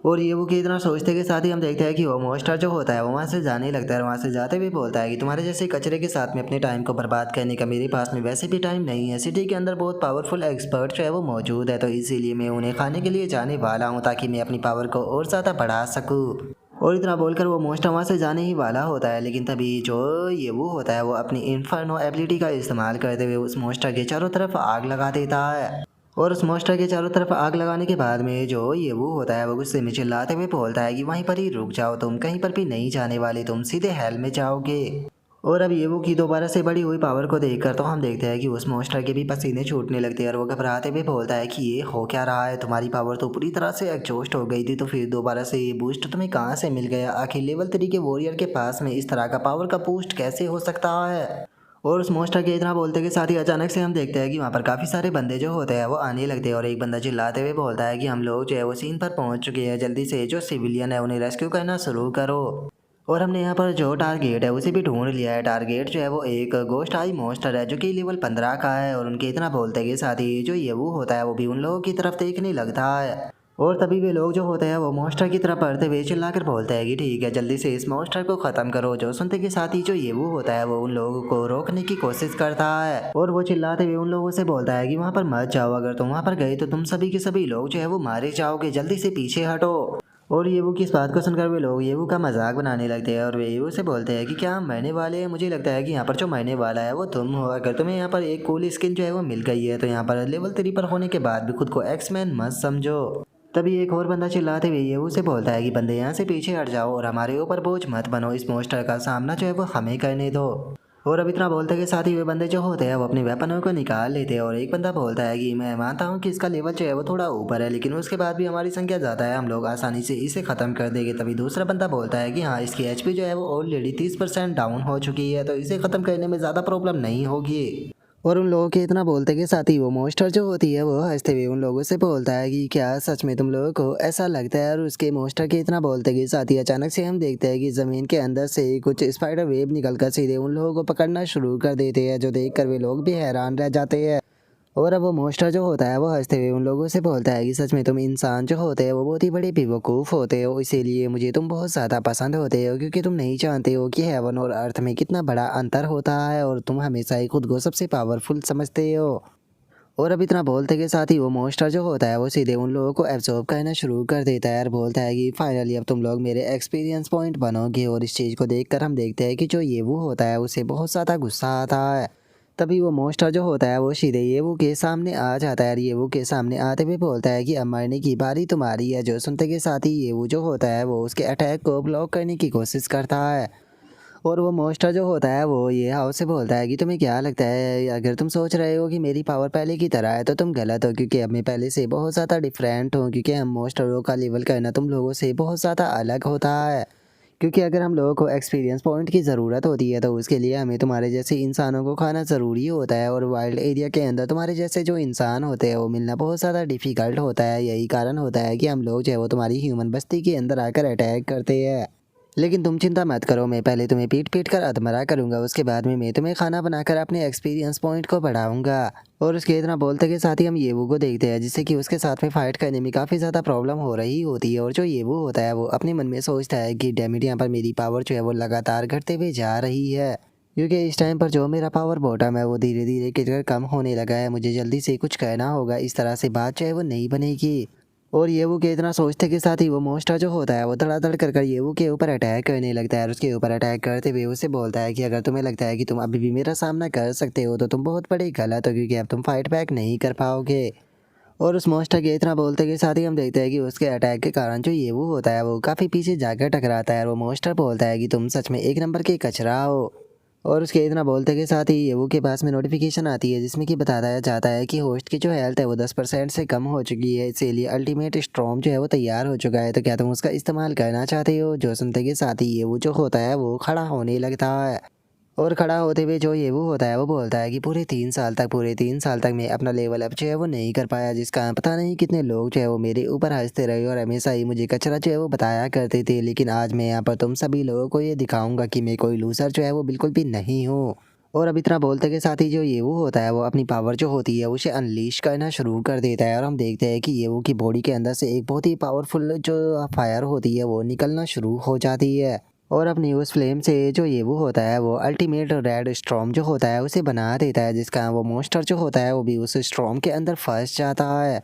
A: और ये वो कि इतना सोचते के साथ ही हम देखते हैं कि वो मॉन्स्टर जो होता है वो वहाँ से जाने लगता है और वहाँ से जाते हुए बोलता है कि तुम्हारे जैसे कचरे के साथ में अपने टाइम को बर्बाद करने का मेरे पास में वैसे भी टाइम नहीं है। सिटी के अंदर बहुत पावरफुल एक्सपर्ट जो है वो मौजूद है, तो इसीलिए मैं उन्हें खाने के लिए जाने वाला हूँ ताकि मैं अपनी पावर को और ज़्यादा बढ़ा सकूँ। और इतना बोलकर वो मॉन्स्टर वहाँ से जाने ही वाला होता है, लेकिन तभी जो ये वो होता है वो अपनी इन्फर्नो एबिलिटी का इस्तेमाल करते हुए उस मॉन्स्टर के चारों तरफ आग लगा देता है। और उस मॉन्स्टर के चारों तरफ आग लगाने के बाद में जो ये वो होता है वो गुस्से में चिल्लाते हुए बोलता है कि वहीं पर ही रुक जाओ, तुम कहीं पर भी नहीं जाने वाले, तुम सीधे हेल में जाओगे। और अब ये वो की दोबारा से बड़ी हुई पावर को देखकर तो हम देखते हैं कि उस मॉन्स्टर के भी पसीने छूटने लगते हैं और वो घबराते हुए बोलता है कि ये हो क्या रहा है, तुम्हारी पावर तो पूरी तरह से एग्जॉस्ट हो गई थी, तो फिर दोबारा से ये बूस्ट तुम्हें कहाँ से मिल गया? आखिर लेवल 3 के वॉरियर के पास में इस तरह का पावर का बूस्ट कैसे हो सकता है? और उस मॉन्स्टर के इतना बोलते के साथ ही अचानक से हम देखते हैं कि वहाँ पर काफ़ी सारे बंदे जो होते हैं वो आने लगते हैं और एक बंदा चिल्लाते हुए बोलता है कि हम लोग जो है वो सीन पर पहुँच चुके हैं, जल्दी से जो सिविलियन है उन्हें रेस्क्यू करना शुरू करो। और हमने यहाँ पर जो टारगेट है उसे भी ढूंढ लिया है। टारगेट जो है वो एक गोस्ट आई मॉन्स्टर है जो कि लेवल 15 का है और उनके इतना बोलते के साथ ही जो ये वो होता है वो भी उन लोगों की तरफ देखने लगता है। और तभी वे लोग जो होते हैं वो मॉन्स्टर की तरफ बढ़ते हुए चिल्लाकर बोलते हैं कि ठीक है, जल्दी से इस मॉन्स्टर को ख़त्म करो। जो सुनते के साथ ही जो ये वो होता है वो उन लोगों को रोकने की कोशिश करता है और वो चिल्लाते हुए उन लोगों से बोलता है कि वहाँ पर मत जाओ, अगर तुम वहाँ पर गए तो तुम सभी के सभी लोग जो है वो मारे जाओगे, जल्दी से पीछे हटो। और ये वो की इस बात को सुनकर वे लोग ये वो का मजाक बनाने लगते हैं और वे वो से बोलते हैं कि क्या हम मरने वाले हैं? मुझे लगता है कि यहाँ पर जो मरने वाला है वो तुम हो। अगर तुम्हें यहाँ पर एक कूल स्किन जो है वो मिल गई है तो यहाँ पर लेवल 3 पर होने के बाद भी खुद को एक्समैन मत समझो। तभी एक और बंदा चिल्लाते हुए ये उसे बोलता है कि बंदे यहाँ से पीछे हट जाओ और हमारे ऊपर बोझ मत बनो, इस मॉन्स्टर का सामना जो है वो हमें करने दो। और अब इतना बोलते के साथ ही वे बंदे जो होते हैं वो अपने वेपनों को निकाल लेते हैं और एक बंदा बोलता है कि मैं मानता हूँ कि इसका लेवल जो है वो थोड़ा ऊपर है, लेकिन उसके बाद भी हमारी संख्या ज़्यादा है, हम लोग आसानी से इसे ख़त्म कर देंगे। तभी दूसरा बंदा बोलता है कि हाँ, इसकी एचपी जो है वो ऑलरेडी 30% डाउन हो चुकी है, तो इसे ख़त्म करने में ज़्यादा प्रॉब्लम नहीं होगी। और उन लोगों के इतना बोलते के साथ ही वो मॉन्स्टर जो होती है वो हंसते हुए उन लोगों से बोलता है कि क्या सच में तुम लोगों को ऐसा लगता है? और उसके मॉन्स्टर के इतना बोलते के साथ ही अचानक से हम देखते हैं कि ज़मीन के अंदर से कुछ स्पाइडर वेब निकलकर सीधे उन लोगों को पकड़ना शुरू कर देते हैं, जो देखकर वे लोग भी हैरान रह जाते हैं। और अब वो मॉन्स्टर जो होता है वो हंसते हुए उन लोगों से बोलता है कि सच में तुम इंसान जो होते हैं वो बहुत ही बड़े बेवकूफ़ होते हो, इसीलिए मुझे तुम बहुत ज़्यादा पसंद होते हो, क्योंकि तुम नहीं जानते हो कि हेवन और अर्थ में कितना बड़ा अंतर होता है और तुम हमेशा ही खुद को सबसे पावरफुल समझते हो। और अब इतना बोलते के साथ ही वो मॉन्स्टर जो होता है वो सीधे उन लोगों को एब्जॉर्ब करना शुरू कर देता है और बोलता है कि फाइनली अब तुम लोग मेरे एक्सपीरियंस पॉइंट बनोगे। और इस चीज़ को देखकर हम देखते हैं कि जो ये वो होता है उसे बहुत ज़्यादा गुस्सा आता है। तभी वो मॉन्स्टर जो होता है वो सीधे ये वो के सामने आ जाता है और ये वो के सामने आते हुए बोलता है कि अब मरने की बारी तुम्हारी है। जो सुनते के साथ ही ये वो जो होता है वो उसके अटैक को ब्लॉक करने की कोशिश करता है। और वो मॉन्स्टर जो होता है वो ये हाउस से बोलता है कि तुम्हें क्या लगता है, अगर तुम सोच रहे हो कि मेरी पावर पहले की तरह है तो तुम गलत हो, क्योंकि अब मैं पहले से बहुत ज़्यादा डिफरेंट हूँ, क्योंकि हम मॉन्स्टरों का लेवल करना तुम लोगों से बहुत ज़्यादा अलग होता है। क्योंकि अगर हम लोगों को एक्सपीरियंस पॉइंट की ज़रूरत होती है तो उसके लिए हमें तुम्हारे जैसे इंसानों को खाना ज़रूरी होता है, और वाइल्ड एरिया के अंदर तुम्हारे जैसे जो इंसान होते हैं वो मिलना बहुत ज़्यादा डिफ़िकल्ट होता है। यही कारण होता है कि हम लोग जो है वो तुम्हारी ह्यूमन बस्ती के अंदर आकर अटैक करते हैं। लेकिन तुम चिंता मत करो, मैं पहले तुम्हें पीट पीट कर अधमरा करूंगा, उसके बाद में मैं तुम्हें खाना बनाकर अपने एक्सपीरियंस पॉइंट को बढ़ाऊंगा। और उसके इतना बोलते के साथ ही हम येवू को देखते हैं, जिससे कि उसके साथ में फाइट करने में काफ़ी ज़्यादा प्रॉब्लम हो रही होती है। और जो येवू होता है वो अपने मन में सोचता है कि डैमिट, यहाँ पर मेरी पावर जो है वो लगातार घटते हुए जा रही है, क्योंकि इस टाइम पर जो मेरा पावर बॉटम है वो धीरे धीरे गिरकर कम होने लगा है। मुझे जल्दी से कुछ कहना होगा, इस तरह से बात जो है वो नहीं बनेगी। और ये वो के इतना सोचते के साथ ही वो मॉन्स्टर जो होता है वो धड़ाधड़ कर ये वो के ऊपर अटैक करने लगता है और उसके ऊपर अटैक करते हुए उसे बोलता है कि अगर तुम्हें लगता है कि तुम अभी भी मेरा सामना कर सकते हो तो तुम बहुत बड़े गलत हो, क्योंकि अब तुम फाइट बैक नहीं कर पाओगे। और उस मॉन्स्टर के इतना बोलते के साथ ही हम देखते हैं कि उसके अटैक के कारण जो ये वो होता है वो काफ़ी पीछे जाकर टकराता है और वो मॉन्स्टर बोलता है कि तुम सच में एक नंबर के कचरा हो। और उसके इतना बोलते के साथ ही येवू के पास में नोटिफिकेशन आती है, जिसमें कि बताया जाता है कि होस्ट की जो हेल्थ है वो 10% से कम हो चुकी है, इसीलिए अल्टीमेट स्ट्रॉम जो है वो तैयार हो चुका है, तो क्या तुम उसका इस्तेमाल करना चाहते हो? जो सुनते के साथ ही येवू जो होता है वो खड़ा होने लगता है। और खड़ा होते हुए जो ये वो होता है वो बोलता है कि पूरे 3 साल तक मैं अपना लेवल अप जो है वो नहीं कर पाया, जिसका पता नहीं कितने लोग जो है वो मेरे ऊपर हंसते रहे और हमेशा ही मुझे कचरा जो है वो बताया करते थे। लेकिन आज मैं यहाँ पर तुम सभी लोगों को ये दिखाऊंगा कि मैं कोई लूज़र जो है वो बिल्कुल भी नहीं हूँ। और अब इतना बोलते के साथ ही जो ये वो होता है वो अपनी पावर जो होती है उसे अनलीश करना शुरू कर देता है और हम देखते हैं कि ये वो की बॉडी के अंदर से एक बहुत ही पावरफुल जो फायर होती है वो निकलना शुरू हो जाती है। और अपनी उस फ्लेम से जो ये वो होता है वो अल्टीमेट रेड स्ट्रॉम जो होता है उसे बना देता है, जिसका वो मोस्टर जो होता है वो भी उस स्ट्रॉम के अंदर फंस जाता है।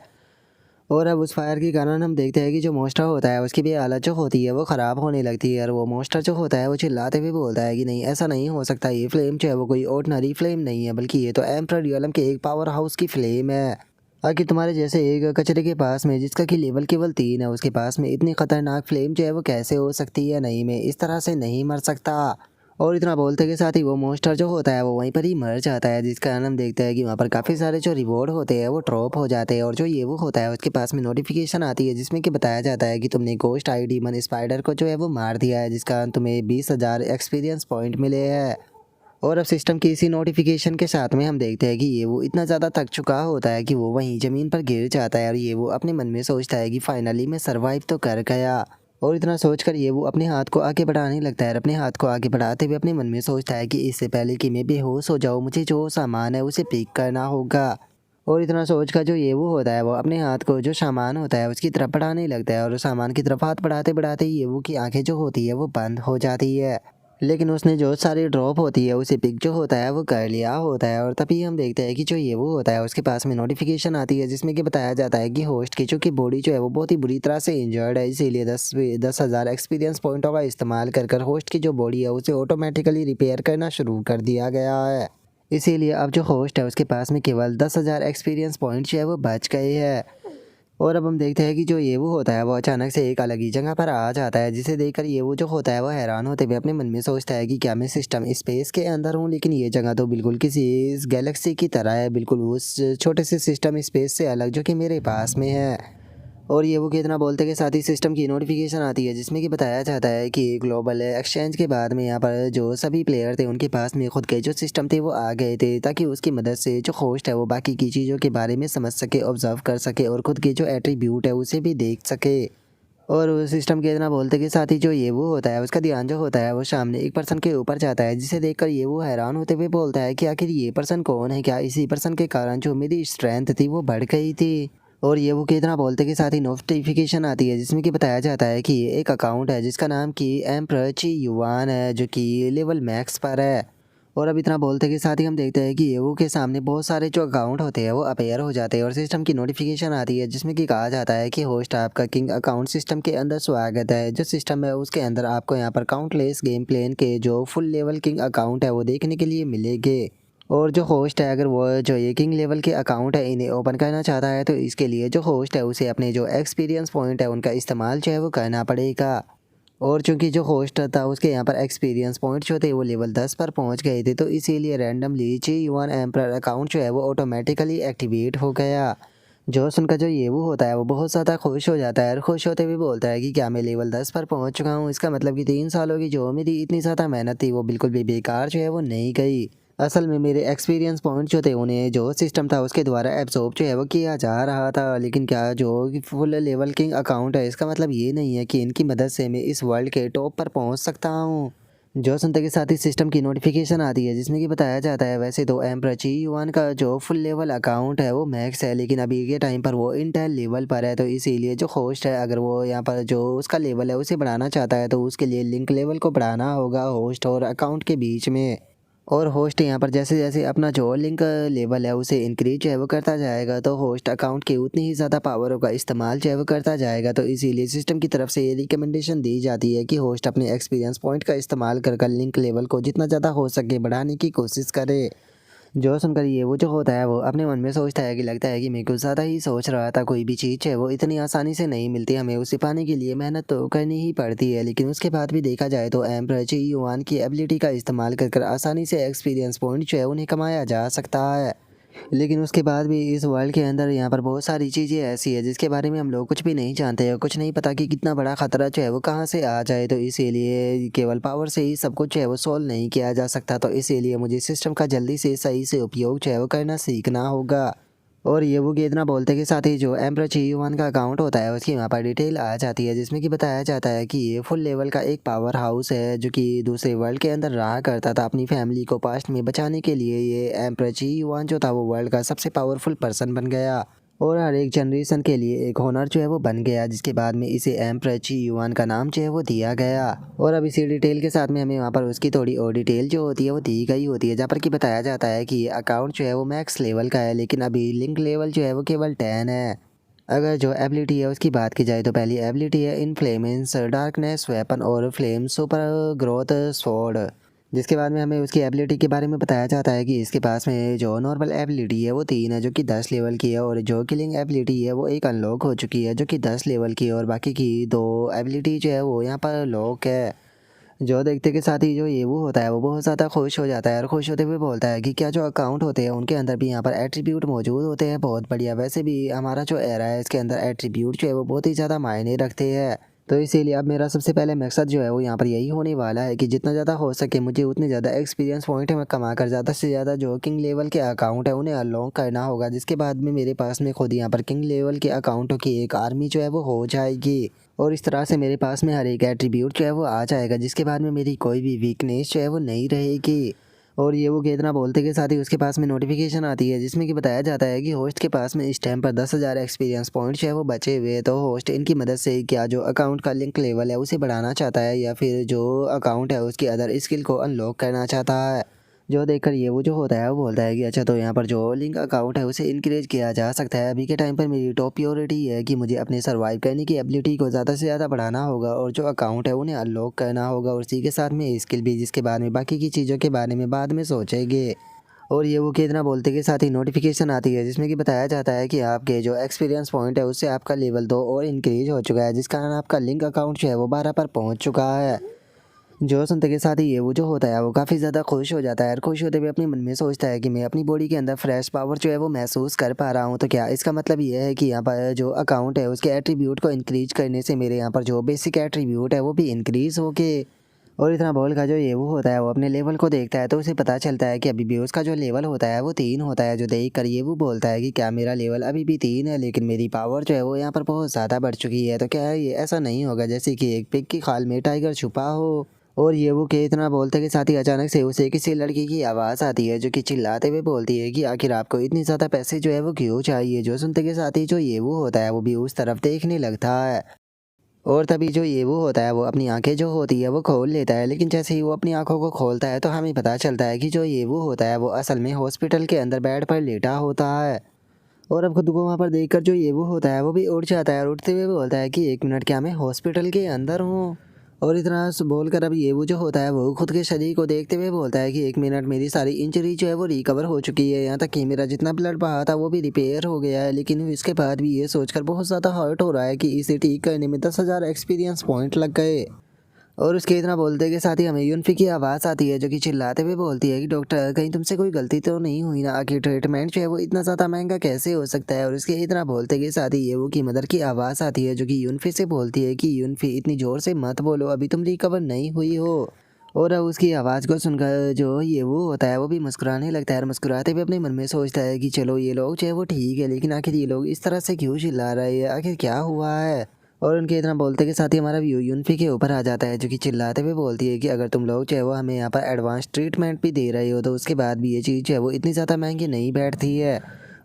A: और अब उस फायर के कारण हम देखते हैं कि जो मोस्टर होता है उसकी भी हालत जो होती है वो ख़राब होने लगती है और वो मोस्टर जो होता है वो चिल्लाते हुए बोलता है कि नहीं, ऐसा नहीं हो सकता, ये फ्लेम जो है वो कोई ऑर्डिनरी फ्लेम नहीं है बल्कि ये तो एम्परर रियलम के एक पावर हाउस की फ्लेम है। आखिर तुम्हारे जैसे एक कचरे के पास में जिसका कि लेवल केवल 3 है उसके पास में इतनी खतरनाक फ्लेम जो है वो कैसे हो सकती है? नहीं, मैं इस तरह से नहीं मर सकता। और इतना बोलते के साथ ही वो मोस्टर जो होता है वो वहीं पर ही मर जाता है, जिस कारण हम देखते हैं कि वहाँ पर काफ़ी सारे जो रिवॉर्ड होते हैं वो ड्रॉप हो जाते हैं और जो ये वो होता है उसके पास में नोटिफिकेशन आती है जिसमें कि बताया जाता है कि तुमने गोस्ट आई डीमन स्पाइडर को जो है वो मार दिया है, जिस कारण तुम्हें 20,000 एक्सपीरियंस पॉइंट मिले हैं। और अब सिस्टम की इसी नोटिफिकेशन के साथ में हम देखते हैं कि ये वो इतना ज़्यादा थक चुका होता है कि वो वहीं ज़मीन पर गिर जाता है और ये वो अपने मन में सोचता है कि फाइनली मैं सर्वाइव तो कर गया। और इतना सोचकर ये वो अपने हाथ को आगे बढ़ाने लगता है और अपने हाथ को आगे बढ़ाते हुए अपने मन में सोचता है कि इससे पहले कि मैं बेहोश हो जाऊँ मुझे जो सामान है उसे पिक करना होगा। और इतना सोचकर जो ये वो होता है वो अपने हाथ को जो सामान होता है उसकी तरफ बढ़ाने लगता है और उस सामान की तरफ हाथ बढ़ाते बढ़ाते ये वो की आंखें जो होती है वो बंद हो जाती है। लेकिन उसने जो सारी ड्रॉप होती है उसे पिक जो होता है वो कर लिया होता है और तभी हम देखते हैं कि जो ये वो होता है उसके पास में नोटिफिकेशन आती है जिसमें कि बताया जाता है कि होस्ट की जो कि बॉडी जो है वो बहुत ही बुरी तरह से इंजर्ड है, इसीलिए 10,000 एक्सपीरियंस पॉइंटों का इस्तेमाल कर कर होस्ट की जो बॉडी है उसे ऑटोमेटिकली रिपेयर करना शुरू कर दिया गया है। इसीलिए अब जो होस्ट है उसके पास में केवल 10,000 एक्सपीरियंस पॉइंट जो है वो बच गए हैं। और अब हम देखते हैं कि जो ये वो होता है वो अचानक से एक अलग ही जगह पर आ जाता है, जिसे देखकर ये वो जो होता है वो हैरान होते हुए अपने मन में सोचता है कि क्या मैं सिस्टम स्पेस के अंदर हूँ, लेकिन ये जगह तो बिल्कुल किसी इस गैलेक्सी की तरह है, बिल्कुल उस छोटे से सिस्टम स्पेस से अलग जो कि मेरे पास में है। और ये वो कितना बोलते के साथ ही सिस्टम की नोटिफिकेशन आती है जिसमें कि बताया जाता है कि ग्लोबल एक्सचेंज के बाद में यहाँ पर जो सभी प्लेयर थे उनके पास में खुद के जो सिस्टम थे वो आ गए थे, ताकि उसकी मदद से जो होस्ट है वो बाकी की चीज़ों के बारे में समझ सके, ऑब्जर्व कर सके और खुद के जो एट्रीब्यूट है उसे भी देख सके। और उस सिस्टम के इतना बोलते के साथ ही जो ये वो होता है उसका ध्यान जो होता है वो सामने एक पर्सन के ऊपर जाता है, जिसे देखकर ये वो हैरान होते हुए बोलता है कि आखिर ये पर्सन कौन है, क्या इसी पर्सन के कारण जो मेरी स्ट्रेंथ थी वो बढ़ गई थी। और ये वो कितना बोलते के साथ ही नोटिफिकेशन आती है जिसमें कि बताया जाता है कि ये एक अकाउंट है जिसका नाम कि एम्परर ची युवान है जो कि लेवल मैक्स पर है। और अब इतना बोलते के साथ ही हम देखते हैं कि ये वो के सामने बहुत सारे जो अकाउंट होते हैं वो अपेयर हो जाते हैं और सिस्टम की नोटिफिकेशन आती है जिसमें कि कहा जाता है कि होस्ट आपका किंग अकाउंट सिस्टम के अंदर स्वागत है। जो सिस्टम है उसके अंदर आपको यहाँ पर काउंटलेस गेम प्लेन के जो फुल लेवल किंग अकाउंट है वो देखने के लिए मिलेंगे। और जो होस्ट है अगर वो जो ये किंग लेवल के अकाउंट है इन्हें ओपन करना चाहता है तो इसके लिए जो होस्ट है उसे अपने जो एक्सपीरियंस पॉइंट है उनका इस्तेमाल जो है वो करना पड़ेगा। और चूंकि जो होस्ट था उसके यहाँ पर एक्सपीरियंस पॉइंट जो थे वो लेवल 10 पर पहुँच गए थे, तो इसीलिए रैंडमली ची यून एम्परर अकाउंट जो है वो ऑटोमेटिकली एक्टिवेट हो गया। जो सुनकर जो ये वो होता है वो बहुत ज़्यादा खुश हो जाता है और खुश होते हुए बोलता है कि क्या मैं लेवल 10 पर पहुँच चुका हूँ, इसका मतलब कि 3 सालों की जो मेरी इतनी ज़्यादा मेहनत थी वो बिल्कुल भी बेकार जो है वो नहीं गई। असल में मेरे एक्सपीरियंस पॉइंट जो थे उन्हें जो सिस्टम था उसके द्वारा एब्जॉर्ब जो है वो किया जा रहा था, लेकिन क्या जो फुल लेवल किंग अकाउंट है इसका मतलब ये नहीं है कि इनकी मदद से मैं इस वर्ल्ड के टॉप पर पहुंच सकता हूं। जो सुनते के साथ ही सिस्टम की नोटिफिकेशन आती है जिसमें कि बताया जाता है वैसे तो एम्परर ची युआन का जो फुल लेवल अकाउंट है वो मैक्स है, लेकिन अभी के टाइम पर वो इंटेल लेवल पर है, तो इसीलिए जो होस्ट है अगर वो यहाँ पर जो उसका लेवल है उसे बढ़ाना चाहता है तो उसके लिए लिंक लेवल को बढ़ाना होगा होस्ट और अकाउंट के बीच में। और होस्ट यहाँ पर जैसे जैसे अपना जो लिंक लेवल है उसे इंक्रीज जो है वो करता जाएगा तो होस्ट अकाउंट की उतनी ही ज़्यादा पावरों का इस्तेमाल जो है वो करता जाएगा, तो इसीलिए सिस्टम की तरफ से ये रिकमेंडेशन दी जाती है कि होस्ट अपने एक्सपीरियंस पॉइंट का इस्तेमाल कर कर लिंक लेवल को जितना ज़्यादा हो सके बढ़ाने की कोशिश करे। जो सुनकर ये वो जो होता है वो अपने मन में सोचता है कि लगता है कि मैं कुछ ज़्यादा ही सोच रहा था, कोई भी चीज़ है वो इतनी आसानी से नहीं मिलती, हमें उसे पाने के लिए मेहनत तो करनी ही पड़ती है। लेकिन उसके बाद भी देखा जाए तो एम्परर ची युआन की एबिलिटी का इस्तेमाल कर कर आसानी से एक्सपीरियंस पॉइंट जो है उन्हें कमाया जा सकता है। लेकिन उसके बाद भी इस वर्ल्ड के अंदर यहाँ पर बहुत सारी चीज़ें ऐसी है जिसके बारे में हम लोग कुछ भी नहीं जानते और कुछ नहीं पता कि कितना बड़ा खतरा जो है वो कहाँ से आ जाए, तो इसीलिए केवल पावर से ही सब कुछ जो है वो सॉल्व नहीं किया जा सकता, तो इसीलिए मुझे सिस्टम का जल्दी से सही से उपयोग जो है वो करना सीखना होगा। और ये वो कि इतना बोलते के साथ ही जो एम्परर ची युआन का अकाउंट होता है उसकी वहाँ पर डिटेल आ जाती है, जिसमें कि बताया जाता है कि ये फुल लेवल का एक पावर हाउस है जो कि दूसरे वर्ल्ड के अंदर रहा करता था अपनी फैमिली को पास्ट में बचाने के लिए। ये एम्परर ची युआन जो था वो वर्ल्ड का सबसे पावरफुल पर्सन बन गया और हर एक जनरेशन के लिए एक होनर जो है वो बन गया, जिसके बाद में इसे एम्परर ची युआन का नाम जो है वो दिया गया। और अब इसी डिटेल के साथ में हमें वहाँ पर उसकी थोड़ी और डिटेल जो होती है वो दी गई होती है, जहाँ पर कि बताया जाता है कि ये अकाउंट जो है वो मैक्स लेवल का है, लेकिन अभी लिंक लेवल जो है वो केवल 10 है। अगर जो एबिलिटी है उसकी बात की जाए तो पहली एबिलिटी है इनफ्लेमेंस डार्कनेस वेपन और फ्लेम सुपर ग्रोथ स्वॉर्ड, जिसके बाद में हमें उसकी एबिलिटी के बारे में बताया जाता है कि इसके पास में जो नॉर्मल एबिलिटी है वो 3 है जो कि 10 लेवल की है, और जो किलिंग एबिलिटी है वो एक अनलॉक हो चुकी है जो कि 10 लेवल की है, और बाकी की 2 एबिलिटी जो है वो यहाँ पर लॉक है। जो देखते के साथ ही जो ये वो होता है वो बहुत ज़्यादा खुश हो जाता है और खुश होते हुए बोलता है कि क्या जो अकाउंट होते हैं उनके अंदर भी यहाँ पर एट्रीब्यूट मौजूद होते हैं। बहुत बढ़िया, वैसे भी हमारा जो एरा है इसके अंदर एट्रीब्यूट जो है वो बहुत ही ज़्यादा मायने रखते हैं। तो इसीलिए अब मेरा सबसे पहले मकसद जो है वो यहाँ पर यही होने वाला है कि जितना ज़्यादा हो सके मुझे उतने ज़्यादा एक्सपीरियंस पॉइंट मैं कमा कर ज़्यादा से ज़्यादा जो किंग लेवल के अकाउंट है उन्हें अनलॉक करना होगा, जिसके बाद में मेरे पास में खुद यहाँ पर किंग लेवल के अकाउंटों की एक आर्मी जो है वो हो जाएगी, और इस तरह से मेरे पास में हर एक एट्रीब्यूट जो है वो आ जाएगा, जिसके बाद में मेरी कोई भी वीकनेस जो है वो नहीं रहेगी। और ये वो इतना बोलते के साथ ही उसके पास में नोटिफिकेशन आती है जिसमें कि बताया जाता है कि होस्ट के पास में इस टाइम पर 10,000 एक्सपीरियंस पॉइंट जो है वो बचे हुए हैं। तो होस्ट इनकी मदद से क्या जो अकाउंट का लिंक लेवल है उसे बढ़ाना चाहता है या फिर जो अकाउंट है उसकी अदर स्किल को अनलॉक करना चाहता है। जो देखकर ये वो जो होता है वो बोलता है कि अच्छा तो यहाँ पर जो लिंक अकाउंट है उसे इनक्रीज किया जा सकता है। अभी के टाइम पर मेरी टॉप प्रायोरिटी है कि मुझे अपने सर्वाइव करने की एबिलिटी को ज़्यादा से ज़्यादा बढ़ाना होगा और जो अकाउंट है उन्हें अनलॉक करना होगा, और उसी के साथ में स्किल भी, जिसके बाद में बाकी की चीज़ों के बारे में बाद में सोचेंगे। और ये वो कितना बोलते के साथ ही नोटिफिकेशन आती है जिसमें कि बताया जाता है कि आपके जो एक्सपीरियंस पॉइंट है उससे आपका लेवल 2 और इंक्रीज हो चुका है, जिस कारण आपका लिंक अकाउंट जो है वो 12 पर पहुँच चुका है। जो सुनते के साथ ही ये वो जो होता है वो काफ़ी ज़्यादा खुश हो जाता है और खुश होते हुए अपने मन में सोचता है कि मैं अपनी बॉडी के अंदर फ्रेश पावर जो है वो महसूस कर पा रहा हूँ। तो क्या इसका मतलब ये है कि यहाँ पर जो अकाउंट है उसके एट्रीब्यूट को इंक्रीज करने से मेरे यहाँ पर जो बेसिक एट्रीब्यूट है वो भी इंक्रीज हो के। और इतना बोल का जो ये वो होता है वो अपने लेवल को देखता है तो उसे पता चलता है कि अभी भी उसका जो लेवल होता है वो 3 होता है। जो देख कर ये वो बोलता है कि क्या मेरा लेवल अभी भी 3 है लेकिन मेरी पावर जो है वो यहाँ पर बहुत ज़्यादा बढ़ चुकी है। तो क्या ये ऐसा नहीं होगा जैसे कि एक पिग की खाल में टाइगर छुपा हो। और ये वो के इतना बोलते के साथ ही अचानक से उसे किसी लड़की की आवाज़ आती है जो कि चिल्लाते हुए बोलती है कि आखिर आपको इतनी ज़्यादा पैसे जो है वो क्यों चाहिए। जो सुनते के साथ ही जो ये वो होता है वो भी उस तरफ देखने लगता है, और तभी जो ये वो होता है वो अपनी आंखें जो होती है वो खोल लेता है। लेकिन जैसे ही वो अपनी आंखों को खोलता है तो हमें पता चलता है कि जो ये वो होता है वो असल में हॉस्पिटल के अंदर बेड पर लेटा होता है। और अब खुद को वहाँ पर देखकर जो ये वो होता है वो भी उठ जाता है और उठते हुए बोलता है कि 1 मिनट, क्या मैं हॉस्पिटल के अंदर हूँ। और इतना बोलकर अब ये वो जो होता है वो खुद के शरीर को देखते हुए बोलता है कि 1 मिनट, मेरी सारी इंजरी जो है वो रिकवर हो चुकी है, यहाँ तक कि मेरा जितना ब्लड बहा था वो भी रिपेयर हो गया है। लेकिन इसके बाद भी ये सोचकर बहुत ज़्यादा हर्ट हो रहा है कि इसे ठीक करने में 10,000 एक्सपीरियंस पॉइंट लग गए। और उसके इतना बोलते के साथ ही हमें यूनफी की आवाज़ आती है जो कि चिल्लाते हुए बोलती है कि डॉक्टर कहीं तुमसे कोई गलती तो नहीं हुई ना, आखिर ट्रीटमेंट जो है वो इतना ज़्यादा महंगा कैसे हो सकता है। और उसके इतना बोलते के साथ ही ये वो की मदर की आवाज़ आती है जो कि यूनफी से बोलती है कि यूनफी इतनी ज़ोर से मत बोलो, अभी तुम रिकवर नहीं हुई हो। और अब उसकी आवाज़ को सुनकर जो ये वो होता है वो भी मुस्कुराने लगता है और मुस्कुराते हुए अपने मन में सोचता है कि चलो ये लोग जो है वो ठीक है, लेकिन आखिर ये लोग इस तरह से क्यों चिल्ला रहे हैं, आखिर क्या हुआ है। और उनके इतना बोलते के साथ ही हमारा व्यू यूनफी के ऊपर आ जाता है जो कि चिल्लाते हुए बोलती है कि अगर तुम लोग जो है वो हमें यहाँ पर एडवांस ट्रीटमेंट भी दे रहे हो तो उसके बाद भी ये चीज़ जो है वो इतनी ज़्यादा महंगी नहीं बैठती है।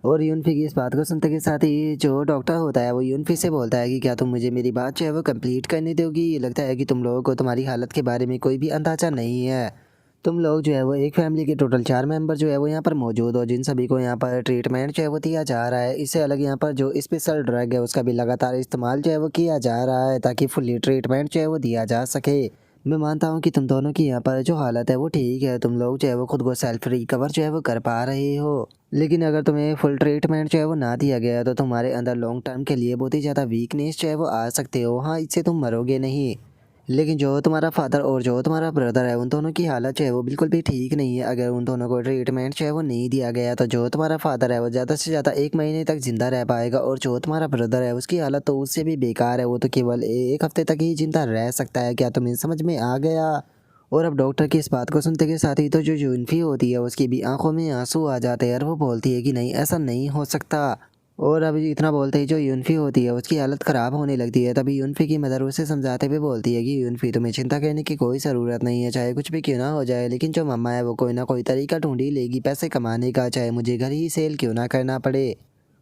A: और यूनफी की इस बात को सुनते के साथ ही जो डॉक्टर होता है वो यूनफी से बोलता है कि क्या तुम मुझे मेरी बात जो है वो कंप्लीट करने दोगी। ये लगता है कि तुम लोगों को तुम्हारी हालत के बारे में कोई भी अंदाज़ा नहीं है। तुम लोग जो है वो एक फैमिली के टोटल 4 मेंबर जो है वो यहाँ पर मौजूद हो, जिन सभी को यहाँ पर ट्रीटमेंट जो है वो दिया जा रहा है। इससे अलग यहाँ पर जो स्पेशल ड्रग है उसका भी लगातार इस्तेमाल जो है वो किया जा रहा है ताकि फुल्ली ट्रीटमेंट जो है वो दिया जा सके। मैं मानता हूँ कि तुम दोनों की यहाँ पर जो हालत है वो ठीक है, तुम लोग जो है वो खुद को सेल्फ रिकवर जो है वो कर पा रहे हो। लेकिन अगर तुम्हें फुल ट्रीटमेंट जो है वो ना दिया गया तो तुम्हारे अंदर लॉन्ग टर्म के लिए बहुत ही ज़्यादा वीकनेस जो है वो आ सकते हो। हाँ, इससे तुम मरोगे नहीं, लेकिन जो तुम्हारा फादर और जो तुम्हारा ब्रदर है उन दोनों की हालत जो है वो बिल्कुल भी ठीक नहीं है। अगर उन दोनों को ट्रीटमेंट जो है वो नहीं दिया गया तो जो तुम्हारा फादर है वो ज़्यादा से ज़्यादा 1 महीने तक ज़िंदा रह पाएगा, और जो तुम्हारा ब्रदर है उसकी हालत तो उससे भी बेकार है, वो तो केवल 1 हफ्ते तक ही ज़िंदा रह सकता है। क्या तुम्हें समझ में आ गया। और अब डॉक्टर की इस बात को सुनते के साथ ही तो जो यूनफी होती है उसकी भी आंखों में आंसू आ जाते हैं और वो बोलती है कि नहीं, ऐसा नहीं हो सकता। और अभी इतना बोलते ही जो यूनफी होती है उसकी हालत ख़राब होने लगती है। तभी यूनफी की मदर उसे समझाते हुए बोलती है कि यूनफी, तुम्हें चिंता करने की कोई ज़रूरत नहीं है, चाहे कुछ भी क्यों ना हो जाए, लेकिन जो मम्मा है वो कोई ना कोई तरीका ढूंढ ही लेगी पैसे कमाने का, चाहे मुझे घर ही सेल क्यों ना करना पड़े।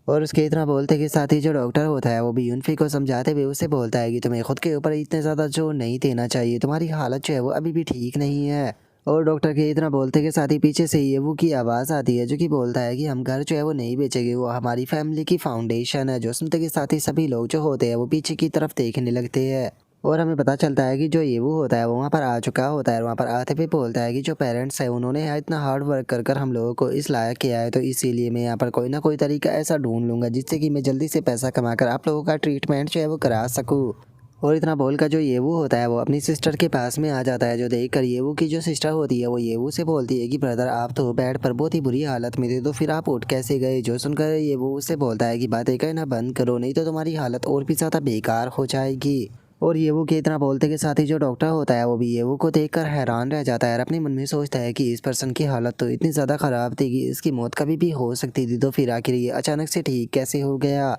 A: और उसके इतना बोलते के साथ ही जो डॉक्टर होता है वो भी यूनफी को समझाते हुए उसे बोलता है कि तुम्हें खुद के ऊपर इतने ज़्यादा जोर नहीं देना चाहिए, तुम्हारी हालत जो है वो अभी भी ठीक नहीं है। और डॉक्टर के इतना बोलते के साथ ही पीछे से ये वो की आवाज़ आती है जो कि बोलता है कि हम घर जो है वो नहीं बेचेंगे, वो हमारी फैमिली की फाउंडेशन है। जो सुनते के साथ ही सभी लोग जो होते हैं वो पीछे की तरफ देखने लगते हैं और हमें पता चलता है कि जो ये वो होता है वो वहाँ पर आ चुका होता है और वहाँ पर आते हुए बोलता है कि जो पेरेंट्स है उन्होंने इतना हार्ड वर्क कर कर हम लोगों को इस लायक किया है, तो इसीलिए मैं यहाँ पर कोई ना कोई तरीका ऐसा ढूंढ लूँगा जिससे कि मैं जल्दी से पैसा कमा कर आप लोगों का ट्रीटमेंट जो है वो करा सकूँ। और इतना बोलकर जो येवू होता है वो अपनी सिस्टर के पास में आ जाता है, जो देखकर येवू की जो सिस्टर होती है वो येवू से बोलती है कि ब्रदर, आप तो बेड पर बहुत ही बुरी हालत में थे, तो फिर आप उठ कैसे गए। जो सुनकर येवू उससे बोलता है कि बातें कहना बंद करो, नहीं तो तुम्हारी हालत और भी ज़्यादा बेकार हो जाएगी। और येवू के इतना बोलते के साथ ही जो डॉक्टर होता है वो भी येवू को देखकर हैरान रह जाता है और अपने मन में सोचता है कि इस पर्सन की हालत तो इतनी ज़्यादा ख़राब थी कि इसकी मौत कभी भी हो सकती थी, तो फिर आखिर ये अचानक से ठीक कैसे हो गया।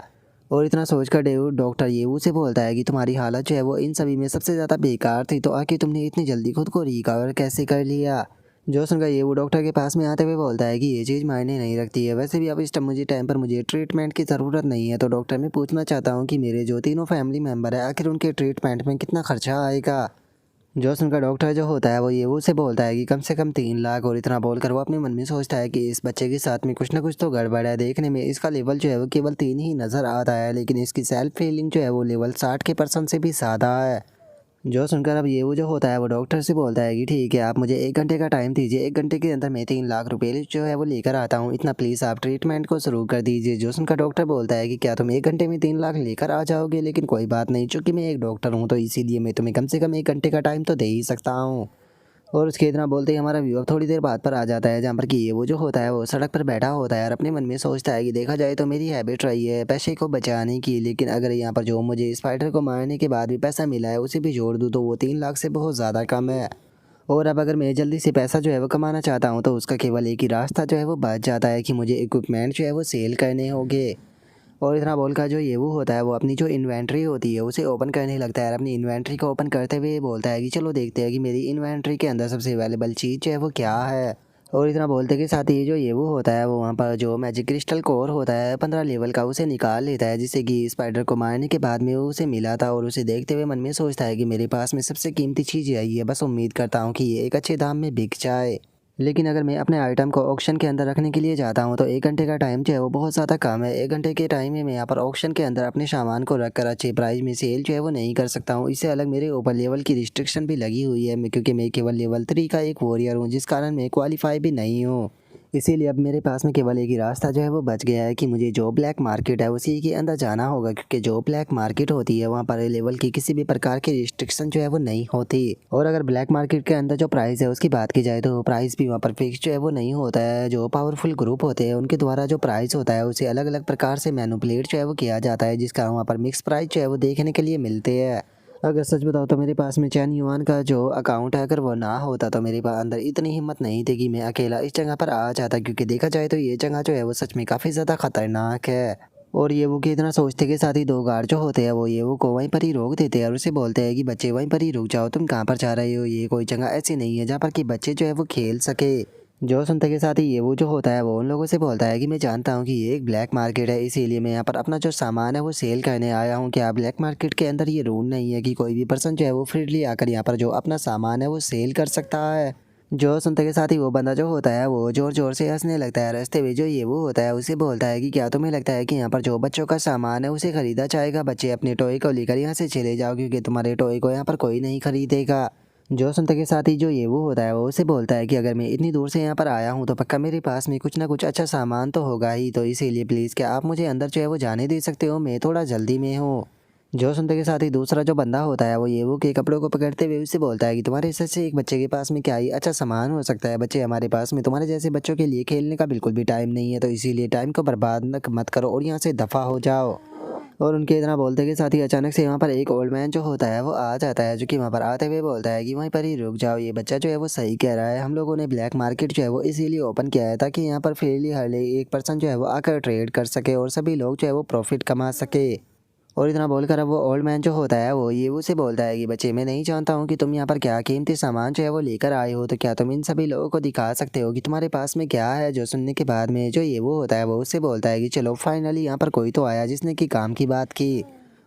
A: और इतना सोचकर डॉक्टर येवू से बोलता है कि तुम्हारी हालत जो है वो इन सभी में सबसे ज़्यादा बेकार थी, तो आखिर तुमने इतनी जल्दी खुद को रिकवर कैसे कर लिया। जो सुनकर येवू डॉक्टर के पास में आते हुए बोलता है कि ये चीज़ मायने नहीं रखती है, वैसे भी अब इस टाइम पर मुझे ट्रीटमेंट की ज़रूरत नहीं है। तो डॉक्टर, मैं पूछना चाहता हूँ कि मेरे जो तीनों फैमिली मेम्बर है आखिर उनके ट्रीटमेंट में कितना खर्चा आएगा। जो सुनकर डॉक्टर जो होता है वो ये वो से बोलता है कि कम से कम 3 लाख। और इतना बोलकर वो अपने मन में सोचता है कि इस बच्चे के साथ में कुछ ना कुछ तो गड़बड़ है, देखने में इसका लेवल जो है वो केवल 3 ही नज़र आता है, लेकिन इसकी सेल्फ फीलिंग जो है वो लेवल 60% से भी ज़्यादा है। जो सुनकर अब ये वो जो होता है वो डॉक्टर से बोलता है कि ठीक है, आप मुझे 1 घंटे का टाइम दीजिए, 1 घंटे के अंदर मैं 3 लाख रुपये जो है वो लेकर आता हूँ, इतना प्लीज़ आप ट्रीटमेंट को शुरू कर दीजिए। जो सुनकर डॉक्टर बोलता है कि क्या तुम 1 घंटे में 3 लाख लेकर आ जाओगे, लेकिन कोई बात नहीं, चूँकि मैं एक डॉक्टर हूँ तो इसीलिए मैं तुम्हें कम से कम 1 घंटे का टाइम तो दे ही सकता हूँ। और उसके इतना बोलते ही हमारा व्यू अब थोड़ी देर बाद पर आ जाता है, जहाँ पर कि ये वो जो होता है वो सड़क पर बैठा होता है और अपने मन में सोचता है कि देखा जाए तो मेरी हैबिट रही है पैसे को बचाने की, लेकिन अगर यहाँ पर जो मुझे स्पाइडर को मारने के बाद भी पैसा मिला है उसे भी जोड़ दूँ तो वो 3 लाख से बहुत ज़्यादा कम है। और अब अगर मैं जल्दी से पैसा जो है वो कमाना चाहता हूँ तो उसका केवल एक ही रास्ता जो है वो बच जाता है कि मुझे इक्विपमेंट जो है वो सेल करने होंगे। और इतना बोलकर जो ये वो होता है वो अपनी जो इन्वेंट्री होती है उसे ओपन करने लगता है और अपनी इन्वेंट्री को ओपन करते हुए बोलता है कि चलो देखते हैं कि मेरी इन्वेंट्री के अंदर सबसे अवेलेबल चीज़ जो है वो क्या है। और इतना बोलते के साथ ही जो ये वो होता है वो वहाँ पर जो मैजिक क्रिस्टल कोर होता है 15 लेवल का उसे निकाल लेता है, जिससे कि स्पाइडर को मारने के बाद में वो उसे मिला था। और उसे देखते हुए मन में सोचता है कि मेरे पास में सबसे कीमती चीज़ यही है, बस उम्मीद करता हूँ कि ये एक अच्छे दाम में बिक जाए। लेकिन अगर मैं अपने आइटम को ऑक्शन के अंदर रखने के लिए जाता हूँ तो 1 घंटे का टाइम जो है वो बहुत ज़्यादा कम है। 1 घंटे के टाइम में मैं यहाँ पर ऑक्शन के अंदर अपने सामान को रखकर अच्छे प्राइस में सेल जो है वो नहीं कर सकता हूँ। इससे अलग मेरे ऊपर लेवल की रिस्ट्रिक्शन भी लगी हुई है, क्योंकि मैं केवल लेवल 3 का एक वॉरियर हूँ, जिस कारण मैं क्वालिफाई भी नहीं हूँ। इसीलिए अब मेरे पास में केवल एक ही रास्ता जो है वो बच गया है कि मुझे जो ब्लैक मार्केट है उसी के अंदर जाना होगा, क्योंकि जो ब्लैक मार्केट होती है वहाँ पर लेवल की किसी भी प्रकार की रिस्ट्रिक्शन जो है वो नहीं होती। और अगर ब्लैक मार्केट के अंदर जो प्राइस है उसकी बात की जाए तो प्राइस भी वहाँ पर फिक्स जो है वो नहीं होता है। जो पावरफुल ग्रुप होते हैं उनके द्वारा जो प्राइस होता है उसे अलग अलग प्रकार से मैनुपुलेट जो है वो किया जाता है, जिसका वहाँ पर मिक्स प्राइस जो है वो देखने के लिए मिलते हैं। अगर सच बताओ तो मेरे पास में चैन युआन का जो अकाउंट है अगर वो ना होता तो मेरे पास अंदर इतनी हिम्मत नहीं थी कि मैं अकेला इस जगह पर आ जाता, क्योंकि देखा जाए तो ये जगह जो है वो सच में काफ़ी ज़्यादा खतरनाक है। और ये वो कि इतना सोचते के साथ ही 2 गार्ड जो होते हैं वो ये वो को वहीं पर ही रोक देते हैं और उसे बोलते हैं कि बच्चे वहीं पर ही रुक जाओ, तुम कहाँ पर जा रहे हो, ये कोई जगह ऐसी नहीं है जहाँ पर कि बच्चे जो है वो खेल सके। जो सुनते के साथ ही ये वो जो होता है वो उन लोगों से बोलता है कि मैं जानता हूँ कि ये एक ब्लैक मार्केट है, इसीलिए मैं यहाँ पर अपना जो सामान है वो सेल करने आया हूँ। क्या ब्लैक मार्केट के अंदर ये रूल नहीं है कि कोई भी पर्सन जो है वो फ्रीली आकर यहाँ पर जो अपना सामान है वो सेल कर सकता है। जो सुनते के साथ ही वो बंदा जो होता है वो ज़ोर ज़ोर से हंसने लगता है। रास्ते में जो ये वो होता है उसे बोलता है कि क्या तुम्हें लगता है कि यहाँ पर जो बच्चों का सामान है उसे खरीदा जाएगा, बच्चे अपने टॉय को लेकर यहाँ से चले जाओ, क्योंकि तुम्हारे टॉय को यहाँ पर कोई नहीं खरीदेगा। जो सुनते के साथ ही जो ये वो होता है वो उसे बोलता है कि अगर मैं इतनी दूर से यहाँ पर आया हूँ तो पक्का मेरे पास में कुछ ना कुछ अच्छा सामान तो होगा ही, तो इसीलिए प्लीज़ क्या आप मुझे अंदर जो है वो जाने दे सकते हो, मैं थोड़ा जल्दी में हूँ। जो सुनते के साथ ही दूसरा जो बंदा होता है वो ये वो के कपड़ों को पकड़ते हुए उससे बोलता है कि तुम्हारे हिस्से से एक बच्चे के पास में क्या ही अच्छा सामान हो सकता है, बच्चे हमारे पास में तुम्हारे जैसे बच्चों के लिए खेलने का बिल्कुल भी टाइम नहीं है, तो इसीलिए टाइम को बर्बाद मत करो और यहाँ से दफ़ा हो जाओ। और उनके इतना बोलते के साथ ही अचानक से वहाँ पर एक ओल्ड मैन जो होता है वो आ जाता है, जो कि वहाँ पर आते हुए बोलता है कि वहीं पर ही रुक जाओ, ये बच्चा जो है वो सही कह रहा है। हम लोगों ने ब्लैक मार्केट जो है वो इसीलिए ओपन किया है ताकि यहाँ पर फ्रीली हर एक पर्सन जो है वो आकर ट्रेड कर सके और सभी लोग जो है वो प्रॉफिट कमा सके। और इतना बोलकर अब वो ओल्ड मैन जो होता है वो ये उसे बोलता है कि बच्चे, मैं नहीं जानता हूँ कि तुम यहाँ पर क्या कीमती सामान जो है वो लेकर आए हो, तो क्या तुम इन सभी लोगों को दिखा सकते हो कि तुम्हारे पास में क्या है। जो सुनने के बाद में जो ये वो होता है वो उससे बोलता है कि चलो फाइनली यहाँ पर कोई तो आया जिसने कि काम की बात की।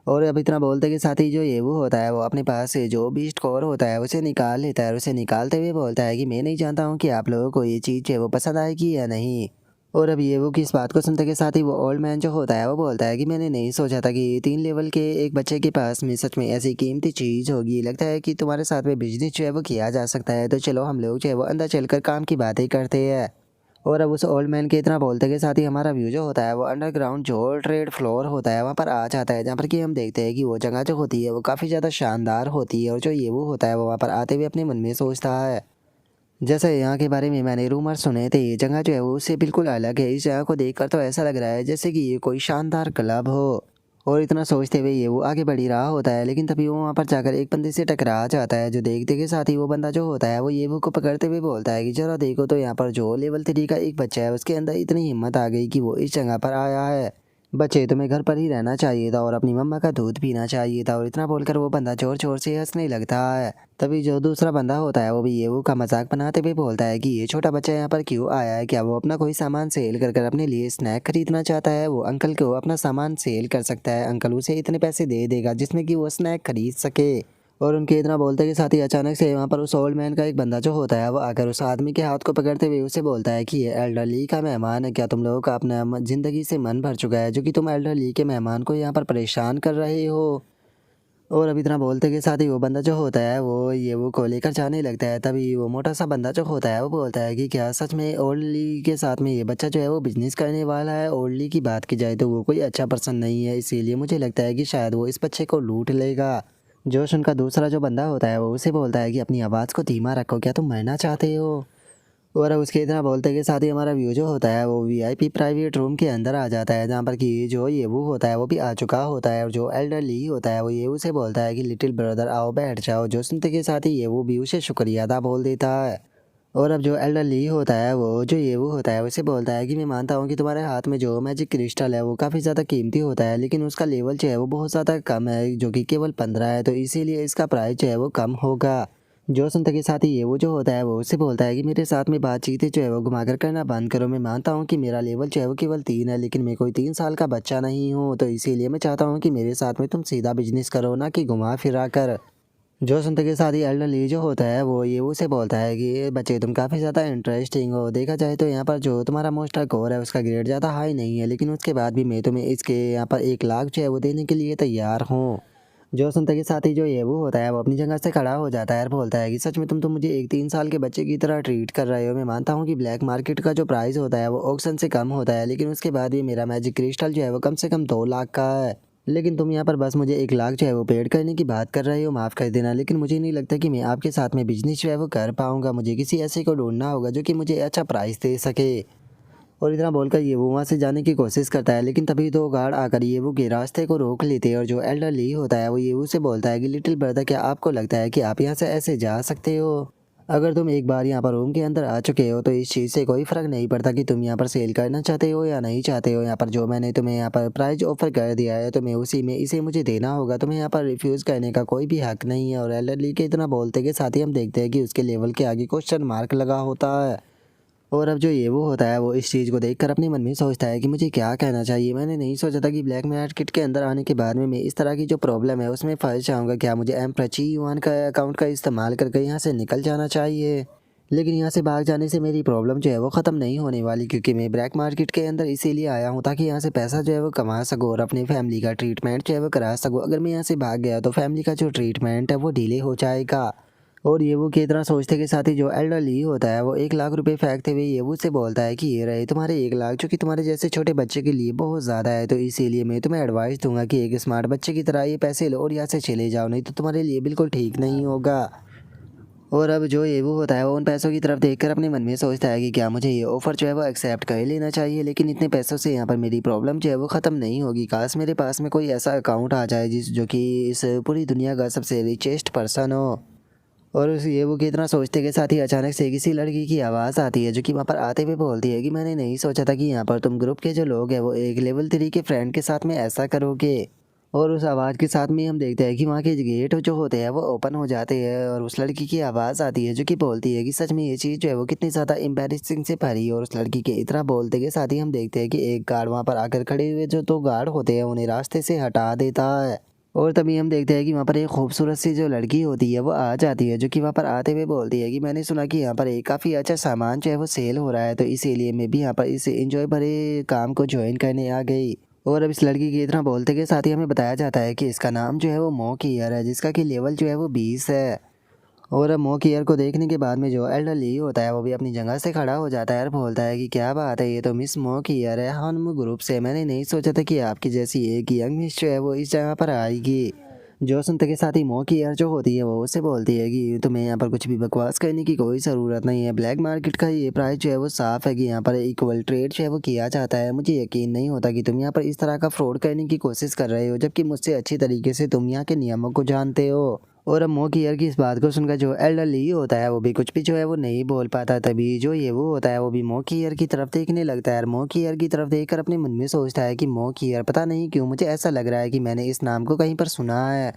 A: और अब इतना बोलते के साथ ही जो ये वो होता है वो अपने पास से जो बीस्ट कोर होता है उसे निकाल लेता है और उसे निकालते हुए बोलता है कि मैं नहीं जानता हूँ कि आप लोगों को ये चीज़ जो है वो पसंद आएगी या नहीं। और अब ये वो कि इस बात को सुनते के साथ ही वो ओल्ड मैन जो होता है वो बोलता है कि मैंने नहीं सोचा था कि 3 लेवल के एक बच्चे के पास में सच में ऐसी कीमती चीज़ होगी। लगता है कि तुम्हारे साथ में बिजनेस जो है वो किया जा सकता है, तो चलो हम लोग जो है वो अंदर चलकर काम की बातें करते हैं। और अब उस ओल्ड मैन के इतना बोलते के साथ ही हमारा व्यू जो होता है वो अंडरग्राउंड जो ट्रेड फ्लोर होता है वहाँ पर आ जाता है, जहाँ पर कि हम देखते हैं कि वो जगह जो होती है वो काफ़ी ज़्यादा शानदार होती है। और जो ये वो होता है वो वहाँ पर आते हुए अपने मन में सोचता है, जैसे यहाँ के बारे में मैंने रूमर सुने थे, ये जगह जो है वो उससे बिल्कुल अलग है। इस जगह को देखकर तो ऐसा लग रहा है जैसे कि ये कोई शानदार क्लब हो। और इतना सोचते हुए ये वो आगे बढ़ ही रहा होता है, लेकिन तभी वो वहाँ पर जाकर एक बंदे से टकरा जाता है। जो देखते के साथ ही वो बंदा जो होता है वो ये वो को पकड़ते हुए बोलता है कि जरा देखो तो यहाँ पर जो लेवल 3 का एक बच्चा है उसके अंदर इतनी हिम्मत आ गई कि वो इस जगह पर आया है। बच्चे, तुम्हें घर पर ही रहना चाहिए था और अपनी मम्मा का दूध पीना चाहिए था। और इतना बोलकर वो बंदा जोर जोर से हंसने लगता है। तभी जो दूसरा बंदा होता है वो भी ये वो का मजाक बनाते हुए बोलता है कि ये छोटा बच्चा यहाँ पर क्यों आया है, क्या वो अपना कोई सामान सेल कर अपने लिए स्नैक खरीदना चाहता है। वो अंकल को अपना सामान सेल कर सकता है, अंकल उसे इतने पैसे दे देगा जिसमें कि वो स्नैक खरीद सके। और उनके इतना बोलते के साथ ही अचानक से वहाँ पर उस ओल्ड मैन का एक बंदा जो होता है वो आकर उस आदमी के हाथ को पकड़ते हुए उसे बोलता है कि ये एल्डरली का मेहमान है, क्या तुम लोगों का अपना ज़िंदगी से मन भर चुका है जो कि तुम एल्डरली के मेहमान को यहाँ पर परेशान कर रहे हो। और अभी इतना बोलते के साथ ही वो बंदा जो होता है वो ये वो को लेकर जाने लगता है। तभी वो मोटा सा बंदा जो होता है वो बोलता है कि क्या सच में ओल्डली के साथ में ये बच्चा जो है वो बिजनेस करने वाला है। ओल्डली की बात की जाए तो वो कोई अच्छा पर्सन नहीं है, इसीलिए मुझे लगता है कि शायद वो इस बच्चे को लूट लेगा। जोश उनका दूसरा जो बंदा होता है वो उसे बोलता है कि अपनी आवाज़ को धीमा रखो, क्या तुम मरना चाहते हो। और अब उसके इतना बोलते के साथ ही हमारा व्यू जो होता है वो वीआईपी प्राइवेट रूम के अंदर आ जाता है, जहाँ पर कि जो ये वो होता है वो भी आ चुका होता है। और जो एल्डरली होता है वो ये उसे बोलता है कि लिटिल ब्रदर आओ बैठ जाओ। जो सुनते के साथ ही ये वो भी उसे शुक्रिया अदा बोल देता है। और अब जो एल्डरली होता है वो जो ये वो होता है उसे बोलता है कि मैं मानता हूँ कि तुम्हारे हाथ में जो मैजिक क्रिस्टल है वो काफ़ी ज़्यादा कीमती होता है, लेकिन उसका लेवल जो है वो बहुत ज़्यादा कम है, जो कि केवल 15 है, तो इसीलिए इसका प्राइस जो है वो कम होगा। जो सुनते के साथ ही ये वो जो होता है वो उससे बोलता है कि मेरे साथ में बातचीत जो है वो घुमाकर करना बंद करो। मैं मानता हूँ कि मेरा लेवल जो है वो केवल 3 है, लेकिन मैं कोई 3 साल का बच्चा नहीं हूँ, तो इसीलिए मैं चाहता हूँ कि मेरे साथ में तुम सीधा बिजनेस करो, ना कि घुमा फिरा कर। जो सुनते के साथ ही एल्डरली जो होता है वो ये उसे बोलता है कि ये बच्चे तुम काफ़ी ज़्यादा इंटरेस्टिंग हो। देखा जाए तो यहाँ पर जो तुम्हारा मोस्टर कोर है उसका ग्रेड ज़्यादा हाई नहीं है, लेकिन उसके बाद भी मैं तुम्हें इसके यहाँ पर 1 लाख जो है वो देने के लिए तैयार हूँ। जो सुनते के साथ ही जो ये वो होता है वो अपनी जगह से खड़ा हो जाता है और बोलता है कि सच में तुम तो मुझे एक 3 साल के बच्चे की तरह ट्रीट कर रहे हो। मैं मानता हूँ कि ब्लैक मार्केट का जो प्राइस होता है वो ऑक्शन से कम होता है, लेकिन उसके बाद भी मेरा मैजिक क्रिस्टल जो है वो कम से कम 2 लाख का है, लेकिन तुम यहाँ पर बस मुझे 1 लाख जो है वो पेड करने की बात कर रहे हो। माफ़ कर देना, लेकिन मुझे नहीं लगता कि मैं आपके साथ में बिजनेस जो है वो कर पाऊँगा। मुझे किसी ऐसे को ढूंढना होगा जो कि मुझे अच्छा प्राइस दे सके। और इतना बोलकर ये वो वहाँ से जाने की कोशिश करता है, लेकिन तभी दो गार्ड आकर ये वो के रास्ते को रोक लेते हैं। और जो एल्डरली होता है वो ये उसे बोलता है कि लिटिल ब्रदर, क्या आपको लगता है कि आप यहाँ से ऐसे जा सकते हो? अगर तुम एक बार यहाँ पर रूम के अंदर आ चुके हो तो इस चीज़ से कोई फ़र्क नहीं पड़ता कि तुम यहाँ पर सेल करना चाहते हो या नहीं चाहते हो। यहाँ पर जो मैंने तुम्हें यहाँ पर प्राइस ऑफर कर दिया है तो मैं उसी में इसे मुझे देना होगा, तुम्हें यहाँ पर रिफ्यूज़ करने का कोई भी हक नहीं है। और एल्डरली के इतना बोलते के साथ ही हम देखते हैं कि उसके लेवल के आगे क्वेश्चन मार्क लगा होता है। और अब जो ये वो होता है वो इस चीज़ को देखकर अपने मन में सोचता है कि मुझे क्या कहना चाहिए। मैंने नहीं सोचा था कि ब्लैक मार्केट के अंदर आने के बाद में मैं इस तरह की जो प्रॉब्लम है उसमें फंस जाऊंगा। क्या मुझे एम्प्रची युआन का अकाउंट का इस्तेमाल करके यहाँ से निकल जाना चाहिए? लेकिन यहाँ से भाग जाने से मेरी प्रॉब्लम जो है वो ख़त्म नहीं होने वाली, क्योंकि मैं ब्लैक मार्केट के अंदर इसीलिए आया हूँ ताकि यहाँ से पैसा जो है वो कमा सकूँ और अपनी फैमिली का ट्रीटमेंट जो है वो करा सकूँ। अगर मैं यहाँ से भाग गया तो फैमिली का जो ट्रीटमेंट है वो डिले हो जाएगा। और ये वो की तरह सोचते के साथ ही जो एल्डरली होता है वो 1 लाख रुपए फेंकते हुए ये वो से बोलता है कि ये रहे तुम्हारे 1 लाख, जो कि तुम्हारे जैसे छोटे बच्चे के लिए बहुत ज़्यादा है, तो इसीलिए मैं तुम्हें एडवाइस दूंगा कि एक स्मार्ट बच्चे की तरह ये पैसे लो और यहाँ से चले जाओ, नहीं तो तुम्हारे लिए बिल्कुल ठीक नहीं होगा। और अब जो ये वो होता है वो उन पैसों की तरफ देखकर अपने मन में सोचता है कि क्या मुझे ये ऑफ़र जो है वो एक्सेप्ट कर ही लेना चाहिए, लेकिन इतने पैसों से यहाँ पर मेरी प्रॉब्लम जो है वो ख़त्म नहीं होगी। काश मेरे पास में कोई ऐसा अकाउंट आ जाए जो कि इस पूरी दुनिया का सबसे रिचेस्ट पर्सन हो। और उस ये वो कितना सोचते के साथ ही अचानक से किसी लड़की की आवाज़ आती है जो कि वहाँ पर आते हुए बोलती है कि मैंने नहीं सोचा था कि यहाँ पर तुम ग्रुप के जो लोग हैं वो एक लेवल 3 के फ्रेंड के साथ में ऐसा करोगे। और उस आवाज़ के साथ में हम देखते हैं कि वहाँ के गेट जो होते हैं वो ओपन हो जाते हैं और उस लड़की की आवाज़ आती है जो कि बोलती है कि सच में ये चीज़ जो है वो कितनी ज़्यादा एम्बैरेसिंग से भरी है। और उस लड़की के इतना बोलते के साथ ही हम देखते हैं कि एक गार्ड वहाँ पर आकर खड़े हुए जो 2 गार्ड होते हैं उन्हें रास्ते से हटा देता है। और तभी हम देखते हैं कि वहाँ पर एक खूबसूरत सी जो लड़की होती है वो आ जाती है जो कि वहाँ पर आते हुए बोलती है कि मैंने सुना कि यहाँ पर एक काफ़ी अच्छा सामान जो है वो सेल हो रहा है, तो इसीलिए मैं भी यहाँ पर इस एंजॉय भरे काम को ज्वाइन करने आ गई। और अब इस लड़की के इतना बोलते के साथ ही हमें बताया जाता है कि इसका नाम जो है वो मोकियर है, जिसका कि लेवल जो है वो 20 है। और अब मोकियर को देखने के बाद में जो एल्डर ली होता है वो भी अपनी जगह से खड़ा हो जाता है और बोलता है कि क्या बात है, ये तो मिस मोकियर है हम ग्रुप से। मैंने नहीं सोचा था कि आपकी जैसी एक यंग मिस जो है वो इस जगह पर आएगी। जो सुनते के साथ ही मोकियर जो होती है वो उससे बोलती है कि तुम्हें यहाँ पर कुछ भी बकवास करने की कोई ज़रूरत नहीं है। ब्लैक मार्केट का ये प्राइस जो है वो साफ़ है कि यहाँ पर इक्वल ट्रेड जो है वो किया जाता है। मुझे यकीन नहीं होता कि तुम यहाँ पर इस तरह का फ्रॉड करने की कोशिश कर रहे हो, जबकि मुझसे अच्छी तरीके से तुम यहाँ के नियमों को जानते हो। और अब मोकियर की इस बात को सुनकर जो एल्डर ली होता है वो भी कुछ भी जो है वो नहीं बोल पाता। तभी जो ये वो होता है वो भी मोकियर की तरफ देखने लगता है और मोकियर की तरफ देखकर अपने मन में सोचता है कि मोकियर, पता नहीं क्यों मुझे ऐसा लग रहा है कि मैंने इस नाम को कहीं पर सुना है।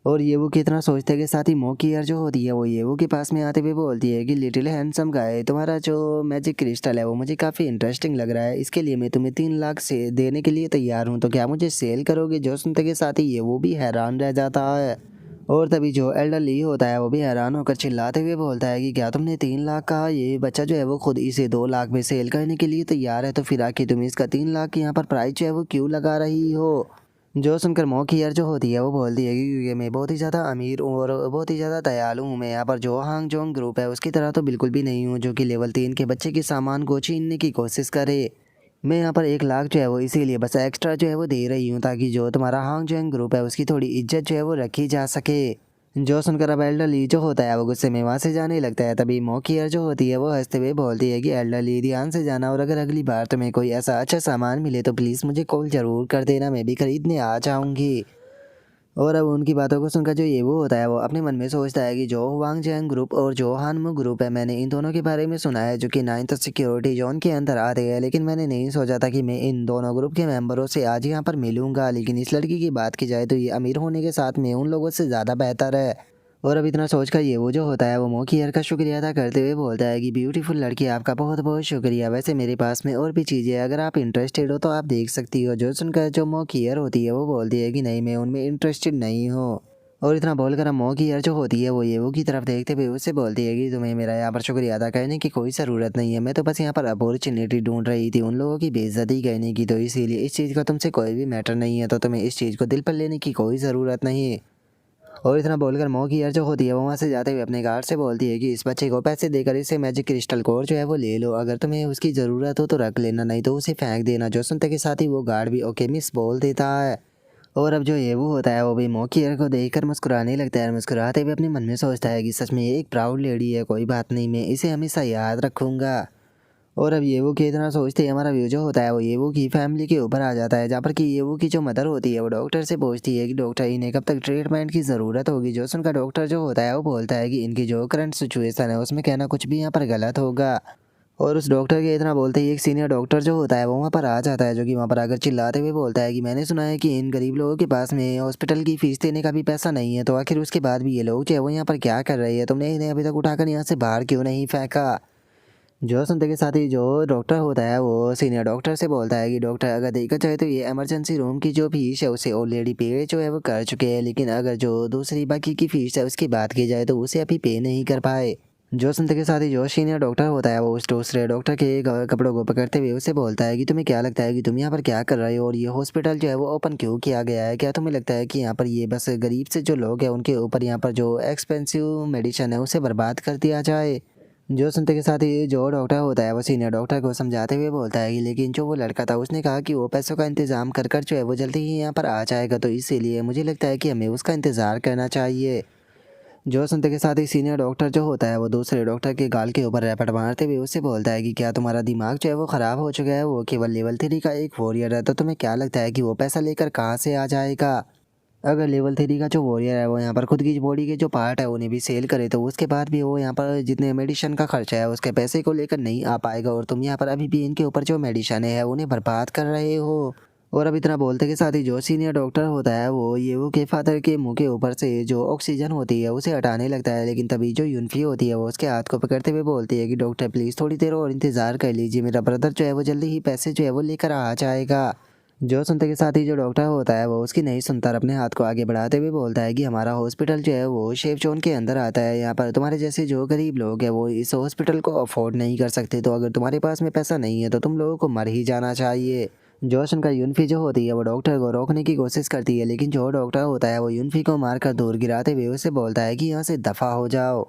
A: और ये वो कितना सोचते के साथ ही मोकियर जो होती है वो ये वो के पास में आते हुए बोलती है कि लिटिल हैंडसम गाय, तुम्हारा जो मैजिक क्रिस्टल है वो मुझे काफ़ी इंटरेस्टिंग लग रहा है। इसके लिए मैं तुम्हें 3 लाख से देने के लिए तैयार हूँ, तो क्या मुझे सेल करोगे? जो सुनते के साथ ही ये वो भी हैरान रह जाता है। और तभी जो एल्डर ली होता है वो भी हैरान होकर चिल्लाते हुए बोलता है कि क्या तुमने 3 लाख कहा? ये बच्चा जो है वो खुद इसे 2 लाख में सेल करने के लिए तैयार है, तो फिर आके तुम इसका 3 लाख यहाँ पर प्राइस जो है वो क्यों लगा रही हो? जो सुनकर मोकियर जो होती है वो बोलती है कि क्योंकि मैं बहुत ही ज़्यादा अमीर हूँ और बहुत ही ज़्यादा दयालु हूँ। मैं यहाँ पर जो हांगजोंग ग्रुप है उसकी तरह तो बिल्कुल भी नहीं हूँ जो कि लेवल 3 के बच्चे के सामान को छीनने की कोशिश करे। मैं यहाँ पर 1 लाख जो है वो इसीलिए बस एक्स्ट्रा जो है वो दे रही हूँ ताकि जो तुम्हारा हांगजोंग ग्रुप है उसकी थोड़ी इज्जत जो है वो रखी जा सके। जो सुनकर अब एल्डर ली जो होता है वो गुस्से में वहाँ से जाने लगता है। तभी मोकियर जो होती है वो हंसते हुए बोलती है कि एल्डर ली, ध्यान से जाना और अगर अगली बार तुम्हें कोई ऐसा अच्छा सामान मिले तो प्लीज़ मुझे कॉल ज़रूर कर देना, मैं भी खरीदने आ जाऊँगी। और अब उनकी बातों को सुनकर जो ये वो होता है वो अपने मन में सोचता है कि जो वांगजैंग ग्रुप और जो हानमू ग्रुप है, मैंने इन दोनों के बारे में सुना है जो कि 9th सिक्योरिटी जोन के अंदर आते हैं, लेकिन मैंने नहीं सोचा था कि मैं इन दोनों ग्रुप के मेंबरों से आज यहाँ पर मिलूंगा। लेकिन इस लड़की की बात की जाए तो ये अमीर होने के साथ में उन लोगों से ज़्यादा बेहतर है। और अब इतना सोचकर ये वो जो होता है वो मोकियर का शुक्रिया अदा करते हुए बोलता है कि ब्यूटीफुल लड़की, आपका बहुत बहुत शुक्रिया। वैसे मेरे पास में और भी चीज़ें हैं, अगर आप इंटरेस्टेड हो तो आप देख सकती हो। जो सुनकर जो मोकियर होती है वो बोलती है कि नहीं, मैं उनमें इंटरेस्टेड नहीं हूँ। और इतना बोलकर हम मोकियर जो होती है वो ये वो की तरफ देखते हुए उससे बोलती है कि तुम्हें मेरा यहाँ पर शुक्रिया अदा करने की कोई ज़रूरत नहीं है, मैं तो बस यहाँ पर अपॉर्चुनिटी ढूंढ रही थी उन लोगों की बेइज्जती करने की, तो इसीलिए इस चीज़ का तुमसे कोई भी मैटर नहीं है, तो तुम्हें इस चीज़ को दिल पर लेने की कोई ज़रूरत नहीं है। और इतना बोलकर मोकियर जो होती है वो वहाँ से जाते हुए अपने गार्ड से बोलती है कि इस बच्चे को पैसे देकर इसे मैजिक क्रिस्टल कोर जो है वो ले लो, अगर तुम्हें उसकी ज़रूरत हो तो रख लेना, नहीं तो उसे फेंक देना। जो सुनते के साथ ही वो गार्ड भी ओके मिस बोल देता है। और अब जो ये वो होता है वो भी मोकियर को देखकर मुस्कुराने लगता है। मुस्कुराते हुए अपने मन में सोचता है कि सच में ये एक प्राउड लेडी है, कोई बात नहीं, मैं इसे हमेशा याद रखूँगा। और अब येवू के इतना सोचते ही हमारा व्यू जो होता है वो येवू की फैमिली के ऊपर आ जाता है, जहाँ पर कि येवू की जो मदर होती है वो डॉक्टर से पूछती है कि डॉक्टर, इन्हें कब तक ट्रीटमेंट की ज़रूरत होगी। जो सुनकर डॉक्टर जो होता है वो बोलता है कि इनकी जो करंट सिचुएशन है उसमें कहना कुछ भी यहाँ पर गलत होगा। और उस डॉक्टर के इतना बोलते ही एक सीनियर डॉक्टर जो होता है वो वहाँ पर आ जाता है, जो कि वहाँ पर आकर चिल्लाते हुए बोलता है कि मैंने सुना है कि इन गरीब लोगों के पास में हॉस्पिटल की फ़ीस देने का भी पैसा नहीं है, तो आखिर उसके बाद भी ये लोग जो है वो यहाँ पर क्या कर रहे हैं? तुमने इन्हें अभी तक उठाकर यहाँ से बाहर क्यों नहीं फेंका? जो सुनते के साथ ही जो डॉक्टर होता है वो सीनियर डॉक्टर से बोलता है कि डॉक्टर, अगर देखा जाए तो ये इमरजेंसी रूम की जो फीस है उसे ऑलरेडी पे जो है वो कर चुके हैं, लेकिन अगर जो दूसरी बाकी की फीस है उसकी बात की जाए तो उसे अभी पे नहीं कर पाए। जो सुनते के साथ ही जो सीनियर डॉक्टर होता है वो उस दूसरे डॉक्टर के कपड़ों को पकड़ते हुए उसे बोलता है कि तुम्हें क्या लगता है कि तुम यहाँ पर क्या कर रहे हो और ये हॉस्पिटल जो है वो ओपन क्यों किया गया है? क्या तुम्हें लगता है कि यहाँ पर ये बस गरीब से जो लोग हैं उनके ऊपर यहाँ पर जो एक्सपेंसिव मेडिसिन है उसे बर्बाद कर दिया जाए? जो सुनते के साथ ही जो डॉक्टर होता है वो सीनियर डॉक्टर को समझाते हुए बोलता है कि लेकिन जो वो लड़का था उसने कहा कि वो पैसों का इंतज़ाम कर कर जो है वो जल्दी ही यहाँ पर आ जाएगा, तो इसीलिए मुझे लगता है कि हमें उसका इंतज़ार करना चाहिए। जो सुनते के साथ ही सीनियर डॉक्टर जो होता है वो दूसरे डॉक्टर के गाल के ऊपर रैपट मारते हुए उससे बोलता है कि क्या तुम्हारा दिमाग जो है वो ख़राब हो चुका है, वो केवल लेवल 3 का एक वॉरियर है, तो तुम्हें क्या लगता है कि वो पैसा लेकर कहाँ से आ जाएगा। अगर लेवल 3 का जो वॉरियर है वो यहाँ पर खुद की बॉडी के जो पार्ट है उन्हें भी सेल करे तो उसके बाद भी वो यहाँ पर जितने मेडिसिन का खर्चा है उसके पैसे को लेकर नहीं आ पाएगा, और तुम यहाँ पर अभी भी इनके ऊपर जो मेडिसिन है उन्हें बर्बाद कर रहे हो। और अब इतना बोलते के साथ ही जो सीनियर डॉक्टर होता है वो ये वो के फादर के मुंह के ऊपर से जो ऑक्सीजन होती है उसे हटाने लगता है, लेकिन तभी जो यूनफी होती है वो उसके हाथ को पकड़ते हुए बोलती है कि डॉक्टर प्लीज़ थोड़ी देर और इंतज़ार कर लीजिए, मेरा ब्रदर जो है वो जल्दी ही पैसे जो है वो लेकर आ जाएगा। जो सुनते के साथ ही जो डॉक्टर होता है वो उसकी नहीं सुनता और अपने हाथ को आगे बढ़ाते हुए बोलता है कि हमारा हॉस्पिटल जो है वो शेफ जोन के अंदर आता है, यहाँ पर तुम्हारे जैसे जो गरीब लोग हैं वो इस हॉस्पिटल को अफोर्ड नहीं कर सकते, तो अगर तुम्हारे पास में पैसा नहीं है तो तुम लोगों को मर ही जाना चाहिए। जोशन का यूनफी जो होती है वो डॉक्टर को रोकने की कोशिश करती है, लेकिन जो डॉक्टर होता है वो यूनफी को मारकर दूर गिराते हुए उसे बोलता है कि यहाँ से दफ़ा हो जाओ।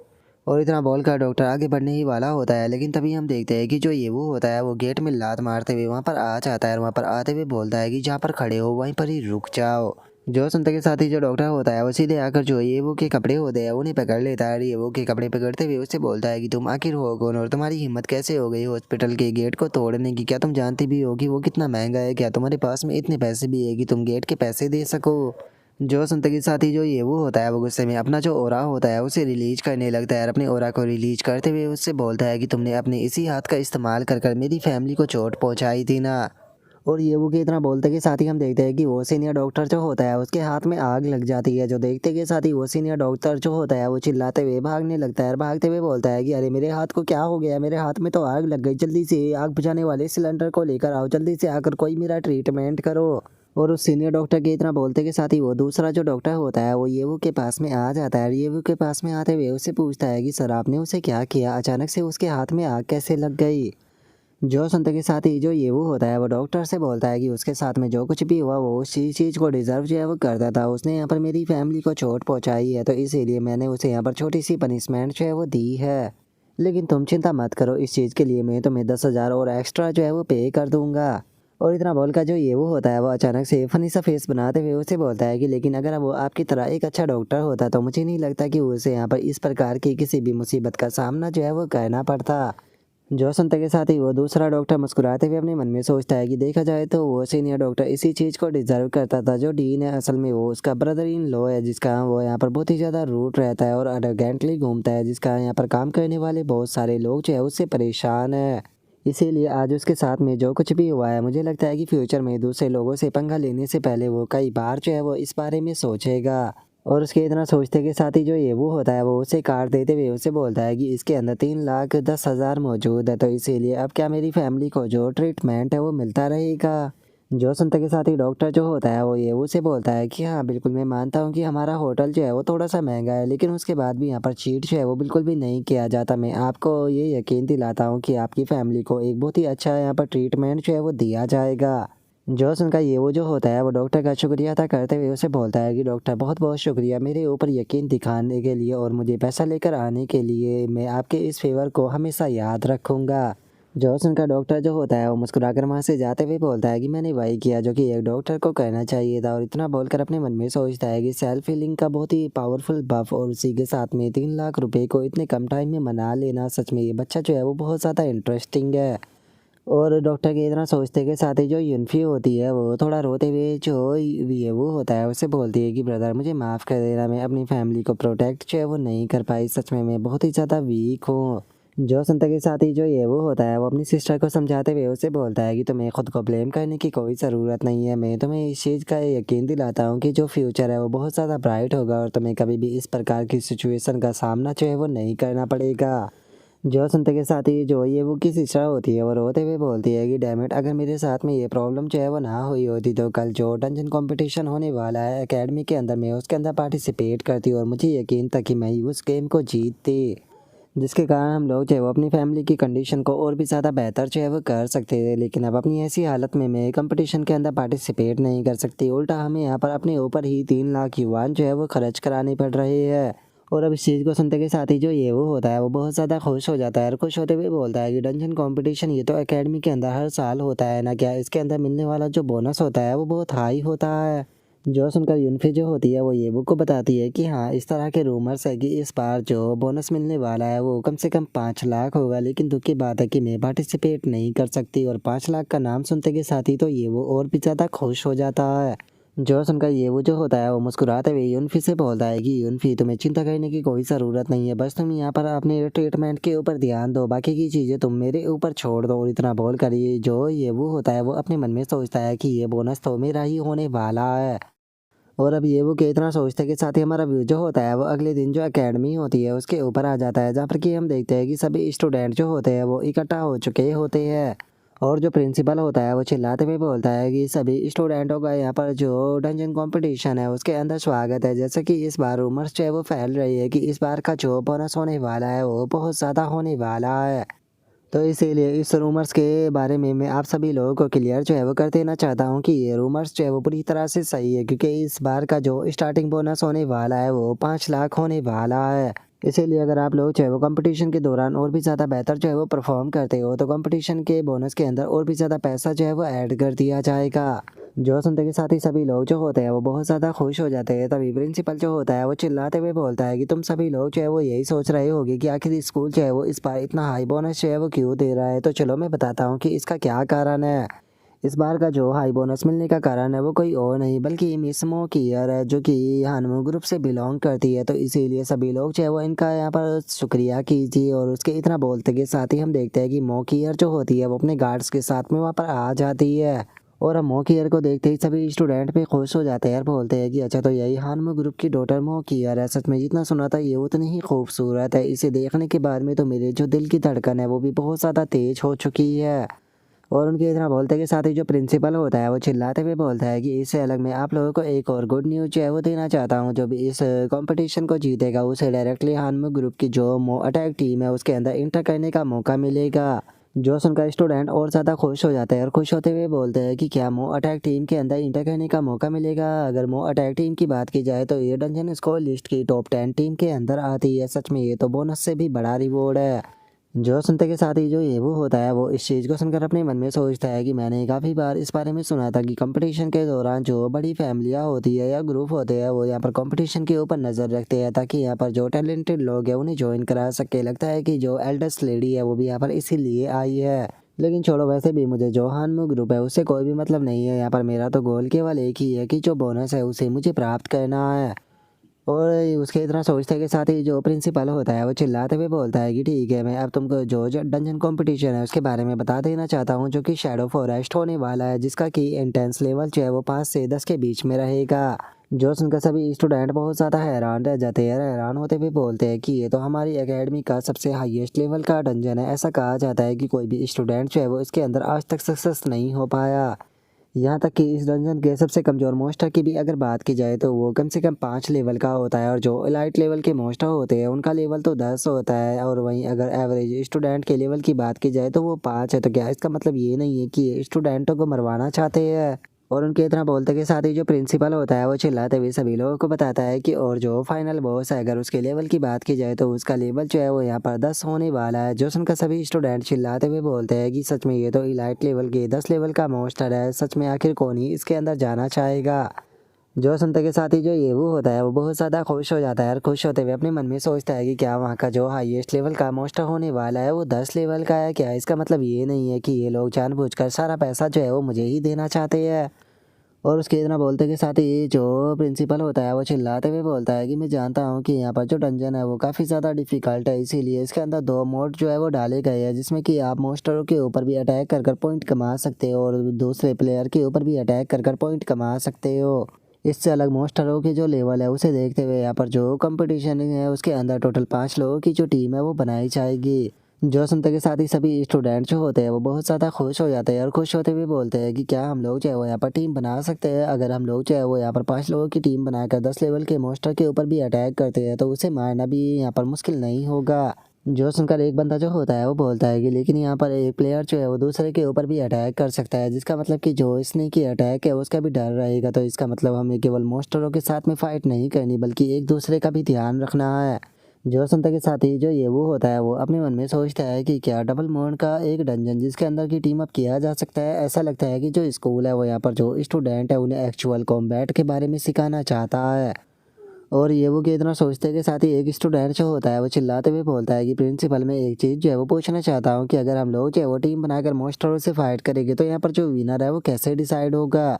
A: और इतना बोलकर डॉक्टर आगे बढ़ने ही वाला होता है, लेकिन तभी हम देखते हैं कि जो ये वो होता है वो गेट में लात मारते हुए वहाँ पर आ जाता है और वहाँ पर आते हुए बोलता है कि जहाँ पर खड़े हो वहीं पर ही रुक जाओ। जो सुनते के साथ ही जो डॉक्टर होता है वो सीधे आकर जो ये वो के कपड़े होते हैं उन्हें पकड़ लेता है और ये वो के कपड़े पकड़ते हुए उससे बोलता है कि तुम आखिर हो कौन और तुम्हारी हिम्मत कैसे हो गई हॉस्पिटल के गेट को तोड़ने की, क्या तुम जानती भी हो कि वो कितना महंगा है, क्या तुम्हारे पास में इतने पैसे भी है कि तुम गेट के पैसे दे सको। जो सुनते के साथ ही जो ये वो होता है वो गुस्से में अपना जो ओरा होता है उसे रिलीज करने लगता है और अपने ओरा को रिलीज करते हुए उससे बोलता है कि तुमने अपने इसी हाथ का इस्तेमाल कर कर मेरी फैमिली को चोट पहुंचाई थी ना। और ये वो के इतना बोलते के साथ ही हम देखते हैं कि वो सीनियर डॉक्टर जो होता है उसके हाथ में आग लग जाती है, जो देखते के साथ ही वो सीनियर डॉक्टर जो होता है वो चिल्लाते हुए भागने लगता है और भागते हुए बोलता है कि अरे मेरे हाथ को क्या हो गया, मेरे हाथ में तो आग लग गई, जल्दी से आग बुझाने वाले सिलेंडर को लेकर आओ, जल्दी से आकर कोई मेरा ट्रीटमेंट करो। और उस सीनियर डॉक्टर के इतना बोलते के साथ ही वो दूसरा जो डॉक्टर होता है वो येवू के पास में आ जाता है और येवू के पास में आते हुए उससे पूछता है कि सर आपने उसे क्या किया, अचानक से उसके हाथ में आग कैसे लग गई। जो सुनते के साथ ही जो येवू होता है वो डॉक्टर से बोलता है कि उसके साथ में जो कुछ भी हुआ वो उसी चीज़ को डिजर्व जो है वो करता था, उसने यहाँ पर मेरी फैमिली को चोट पहुँचाई है तो इसीलिए मैंने उसे यहाँ पर छोटी सी पनिशमेंट जो है वो दी है। लेकिन तुम चिंता मत करो, इस चीज़ के लिए मैं तुम्हें 10,000 और एक्स्ट्रा जो है वो पे कर दूंगा। और इतना बोलकर जो ये वो होता है वो अचानक से फनी सा फेस बनाते हुए उसे बोलता है कि लेकिन अगर वो आपकी तरह एक अच्छा डॉक्टर होता तो मुझे नहीं लगता कि उसे यहाँ पर इस प्रकार की किसी भी मुसीबत का सामना जो है वो करना पड़ता। जो सुनते के साथ ही वो दूसरा डॉक्टर मुस्कुराते हुए अपने मन में सोचता है कि देखा जाए तो वो सीनियर डॉक्टर इसी चीज़ को डिजर्व करता था, जो डीन है असल में वो उसका ब्रदर इन लॉ है जिसका वो यहाँ पर बहुत ही ज़्यादा रूट रहता है और अरोगेंटली घूमता है, जिसका यहाँ पर काम करने वाले बहुत सारे लोग जो है उससे परेशान है। इसीलिए आज उसके साथ में जो कुछ भी हुआ है मुझे लगता है कि फ्यूचर में दूसरे लोगों से पंगा लेने से पहले वो कई बार जो है वो इस बारे में सोचेगा। और उसके इतना सोचते के साथ ही जो ये वो होता है वो उसे काट देते हुए उसे बोलता है कि इसके अंदर 3,10,000 मौजूद है, तो इसीलिए अब क्या मेरी फैमिली को जो ट्रीटमेंट है वो मिलता रहेगा। जो सुनते के साथ ही डॉक्टर जो होता है वो ये उसे बोलता है कि हाँ बिल्कुल मैं मानता हूँ कि हमारा होटल जो है वो थोड़ा सा महंगा है, लेकिन उसके बाद भी यहाँ पर चीट जो है वो बिल्कुल भी नहीं किया जाता। मैं आपको ये यकीन दिलाता हूँ कि आपकी फैमिली को एक बहुत ही अच्छा यहाँ पर ट्रीटमेंट जो है वो दिया जाएगा। जॉस का ये वो जो होता है वो डॉक्टर का शुक्रिया अदा करते हुए उसे बोलता है कि डॉक्टर बहुत बहुत शुक्रिया मेरे ऊपर यकीन दिखाने के लिए और मुझे पैसा लेकर आने के लिए, मैं आपके इस फेवर को हमेशा याद रखूँगा। जॉस का डॉक्टर जो होता है वो मुस्कुराकर वहाँ से जाते हुए बोलता है कि मैंने वही किया जो कि एक डॉक्टर को करना चाहिए था, और इतना बोलकर अपने मन में सोचता है कि सेल्फ हीलिंग का बहुत ही पावरफुल बफ और उसी के साथ में 3 लाख रुपए को इतने कम टाइम में मना लेना, सच में ये बच्चा जो है वो बहुत ज़्यादा इंटरेस्टिंग है। और डॉक्टर के इतना सोचते के साथ ही जो यूनफी होती है वो थोड़ा रोते हुए जो ये वो होता है उससे बोलती है कि ब्रदर मुझे माफ़ कर देना, मैं अपनी फैमिली को प्रोटेक्ट जो है वो नहीं कर पाई, सच में मैं बहुत ही ज़्यादा वीक हूँ। जो सुनते के साथ ही जो ये वो होता है वो अपनी सिस्टर को समझाते हुए उसे बोलता है कि तुम्हें खुद को ब्लेम करने की कोई ज़रूरत नहीं है, मैं तुम्हें इस चीज़ का यकीन दिलाता हूँ कि जो फ्यूचर है वो बहुत ज़्यादा ब्राइट होगा और तुम्हें कभी भी इस प्रकार की सिचुएशन का सामना जो है वो नहीं करना पड़ेगा। जो सुनते के साथ ही जो ये वो की सिस्टर होती है वो रोते हुए बोलती है कि डैम इट, अगर मेरे साथ में ये प्रॉब्लम जो है वो ना हुई होती तो कल जो डंजन कंपटीशन होने वाला है एकेडमी के अंदर मैं उसके अंदर पार्टिसिपेट करती और मुझे यकीन था कि मैं उस गेम को जीतती, जिसके कारण हम लोग जो है वो अपनी फैमिली की कंडीशन को और भी ज़्यादा बेहतर जो है वो कर सकते थे। लेकिन अब अपनी ऐसी हालत में मैं कंपटीशन के अंदर पार्टिसिपेट नहीं कर सकती, उल्टा हमें यहाँ पर अपने ऊपर ही 3 लाख युआन जो है वो खर्च कराने पड़ रहे हैं। और अब इस चीज़ को सुनते के साथ ही जो ये वो होता है वो बहुत ज़्यादा खुश हो जाता है और खुश होते हुए बोलता है कि डंजन कंपटीशन ये तो एकेडमी के अंदर हर साल होता है ना, क्या इसके अंदर मिलने वाला जो बोनस होता है वो बहुत हाई होता है। जो सुनकर यूनफी जो होती है वो येवू को बताती है कि हाँ इस तरह के रूमर्स है कि इस बार जो बोनस मिलने वाला है वो कम से कम 5 लाख होगा, लेकिन दुख की बात है कि मैं पार्टिसिपेट नहीं कर सकती। और 5 लाख का नाम सुनते के साथ ही तो येवू और भी ज़्यादा खुश हो जाता है। जो सुनकर येवू जो होता है वो मुस्कुराते हुए यूनफी से बोलता है कि यूनफी तुम्हें चिंता करने की कोई ज़रूरत नहीं है, बस तुम यहाँ पर अपने ट्रीटमेंट के ऊपर ध्यान दो, बाकी की चीज़ें तुम मेरे ऊपर छोड़ दो। और इतना बोल कर ये जो येवू होता है वो अपने मन में सोचता है कि ये बोनस तो मेरा ही होने वाला है। और अब ये वो कि इतना सोचते के साथ ही हमारा व्यू जो होता है वो अगले दिन जो एकेडमी होती है उसके ऊपर आ जाता है, जहाँ पर कि हम देखते हैं कि सभी स्टूडेंट जो होते हैं वो इकट्ठा हो चुके होते हैं। और जो प्रिंसिपल होता है वो चिल्लाते हुए बोलता है कि सभी स्टूडेंटों का यहाँ पर जो डंजन कंपटीशन है उसके अंदर स्वागत है। जैसे कि इस बार रूमर्स जो है वो फैल रही है कि इस बार का जो बोनस होने वाला है वो बहुत ज़्यादा होने वाला है। तो इसीलिए इस रूमर्स के बारे में मैं आप सभी लोगों को क्लियर जो है वो कर देना चाहता हूँ कि ये रूमर्स जो है वो पूरी तरह से सही है, क्योंकि इस बार का जो स्टार्टिंग बोनस होने वाला है वो 5 लाख होने वाला है। इसीलिए अगर आप लोग जो है वो कंपटीशन के दौरान और भी ज़्यादा बेहतर जो है वो परफॉर्म करते हो तो कंपटीशन के बोनस के अंदर और भी ज़्यादा पैसा जो है वो ऐड कर दिया जाएगा। जो सुनते के साथ ही सभी लोग जो होते हैं वो बहुत ज़्यादा खुश हो जाते हैं। तभी प्रिंसिपल जो होता है वो चिल्लाते हुए बोलता है कि तुम सभी लोग जो है वो यही सोच रहे होगे कि आखिर स्कूल जो है वो इस बार इतना हाई बोनस जो है वो क्यों दे रहा है। तो चलो मैं बताता हूँ कि इसका क्या कारण है। इस बार का जो हाई बोनस मिलने का कारण है वो कोई और नहीं बल्कि मिस मो कियर है, जो कि हानमू ग्रुप से बिलोंग करती है। तो इसीलिए सभी लोग जो है वो इनका यहाँ पर शुक्रिया कीजिए। और उसके इतना बोलते के साथ ही हम देखते हैं कि मो कियर जो होती है वो अपने गार्ड्स के साथ में वहाँ पर आ जाती है। और हम मो कियर को देखते ही सभी स्टूडेंट भी खुश हो जाते हैं और बोलते हैं कि अच्छा तो यही हानमू ग्रुप की डॉटर मो कियर है। सच में जितना सुना था ये उतनी ही खूबसूरत है। इसे देखने के बाद में तो मेरे जो दिल की धड़कन है वो भी बहुत ज़्यादा तेज हो चुकी है। और उनके इतना बोलते के साथ ही जो प्रिंसिपल होता है वो चिल्लाते हुए बोलता है कि इससे अलग मैं आप लोगों को एक और गुड न्यूज़ जो है वो देना चाहता हूँ। जो भी इस कंपटीशन को जीतेगा उसे डायरेक्टली हानमू ग्रुप की जो मो अटैक टीम है उसके अंदर इंटर करने का मौका मिलेगा। जो सुनकर स्टूडेंट और ज़्यादा खुश हो जाते हैं और खुश होते हुए बोलते हैं कि क्या मो अटैक टीम के अंदर इंटर करने का मौका मिलेगा। अगर मो अटैक टीम की बात की जाए तो ये डंजन स्कोर लिस्ट की टॉप 10 टीम के अंदर आती है। सच में ये तो बोनस से भी बड़ा रिवॉर्ड है। जो सुनते के साथ ही जो ये वो होता है वो इस चीज़ को सुनकर अपने मन में सोचता है कि मैंने काफ़ी बार इस बारे में सुना था कि कंपटीशन के दौरान जो बड़ी फैमिलियाँ होती है या ग्रुप होते हैं वो यहाँ पर कंपटीशन के ऊपर नज़र रखते हैं ताकि यहाँ पर जो टैलेंटेड लोग हैं उन्हें ज्वाइन करा सके। लगता है कि जो एल्डर्स लेडी है वो भी यहाँ पर इसीलिए आई है। लेकिन छोड़ो, वैसे भी मुझे जो हानमू ग्रुप है उससे कोई भी मतलब नहीं है। यहाँ पर मेरा तो गोल केवल एक ही है कि जो बोनस है उसे मुझे प्राप्त करना है। और उसके इतना सोचते के साथ ही जो प्रिंसिपल होता है वो चिल्लाते हुए बोलता है कि ठीक है मैं अब तुमको जो डंजन कंपटीशन है उसके बारे में बता देना चाहता हूँ, जो कि शैडो फॉरेस्ट होने वाला है, जिसका कि इंटेंस लेवल जो है वो 5 से 10 के बीच में रहेगा। जो सुनकर सभी स्टूडेंट बहुत ज़्यादा हैरान रह जाते हैं। हैरान होते हुए बोलते हैं कि ये तो हमारी एकेडमी का सबसे हाईएस्ट लेवल का डंजन है। ऐसा कहा जाता है कि कोई भी स्टूडेंट जो है वो इसके अंदर आज तक सक्सेस नहीं हो पाया। यहाँ तक कि इस डंजन के सबसे कमज़ोर मोस्टर की भी अगर बात की जाए तो वो कम से कम 5 लेवल का होता है। और जो एलाइट लेवल के मोस्टर होते हैं उनका लेवल तो 10 होता है। और वहीं अगर एवरेज स्टूडेंट के लेवल की बात की जाए तो वो 5 है। तो क्या इसका मतलब ये नहीं है कि ये स्टूडेंटों को मरवाना चाहते हैं। और उनके इतना बोलते के साथ ही जो प्रिंसिपल होता है वो चिल्लाते हुए सभी लोगों को बताता है कि और जो फाइनल बॉस है अगर उसके लेवल की बात की जाए तो उसका लेवल जो है वो यहाँ पर 10 होने वाला है। जो सुनकर सभी स्टूडेंट चिल्लाते हुए बोलते हैं कि सच में ये तो इलाइट लेवल के 10 लेवल का मोस्टर है। सच में आखिर कौन ही इसके अंदर जाना चाहेगा। जो सुनते के साथ ही जो ये वो होता है वो बहुत ज़्यादा खुश हो जाता है और खुश होते हुए अपने मन में सोचता है कि क्या वहाँ का जो हाईएस्ट लेवल का मोस्टर होने वाला है वो 10 लेवल का है। क्या इसका मतलब ये नहीं है कि ये लोग जानबूझकर सारा पैसा जो है वो मुझे ही देना चाहते हैं। और उसके इतना बोलते के साथ ही जो प्रिंसिपल होता है वो चिल्लाते हुए बोलता है कि मैं जानता हूँ कि यहाँ पर जो डंजन है वो काफ़ी ज़्यादा डिफ़िकल्ट है, इसीलिए इसके अंदर 2 मोड जो है वो डाले गए हैं, जिसमें कि आप मोस्टरों के ऊपर भी अटैक कर कर पॉइंट कमा सकते हो और दूसरे प्लेयर के ऊपर भी अटैक कर कर पॉइंट कमा सकते हो। इससे अलग मोस्टरों के जो लेवल है उसे देखते हुए यहाँ पर जो कंपटीशन है उसके अंदर टोटल 5 लोगों की जो टीम है वो बनाई जाएगी। जो सुनते के साथ ही सभी स्टूडेंट जो होते हैं वो बहुत ज़्यादा खुश हो जाते हैं और खुश होते हुए बोलते हैं कि क्या हम लोग जो है वो यहाँ पर टीम बना सकते हैं। अगर हम लोग जो है वो यहाँ पर 5 लोगों की टीम बनाकर 10 लेवल के मोस्टर के ऊपर भी अटैक करते हैं तो उसे मारना भी यहाँ पर मुश्किल नहीं होगा। जो सुनकर एक बंदा जो होता है वो बोलता है कि लेकिन यहाँ पर एक प्लेयर जो है वो दूसरे के ऊपर भी अटैक कर सकता है, जिसका मतलब कि जो इसने की अटैक है उसका भी डर रहेगा। तो इसका मतलब हमें केवल मोस्टरों के साथ में फ़ाइट नहीं करनी बल्कि एक दूसरे का भी ध्यान रखना है। जो संता के साथ ही जो ये वो होता है वो अपने मन में सोचता है कि क्या डबल मोड का एक डंजन जिसके अंदर की टीम अप किया जा सकता है। ऐसा लगता है कि जो स्कूल है वो यहाँ पर जो स्टूडेंट है उन्हें एक्चुअल कॉम्बैट के बारे में सिखाना चाहता है। और ये वो कि इतना सोचते के साथ ही एक स्टूडेंट जो होता है वो चिल्लाते हुए बोलता है कि प्रिंसिपल मैं एक चीज़ जो है वो पूछना चाहता हूँ कि अगर हम लोग जो है वो टीम बनाकर मॉन्स्टरों से फाइट करेंगे तो यहाँ पर जो विनर है वो कैसे डिसाइड होगा।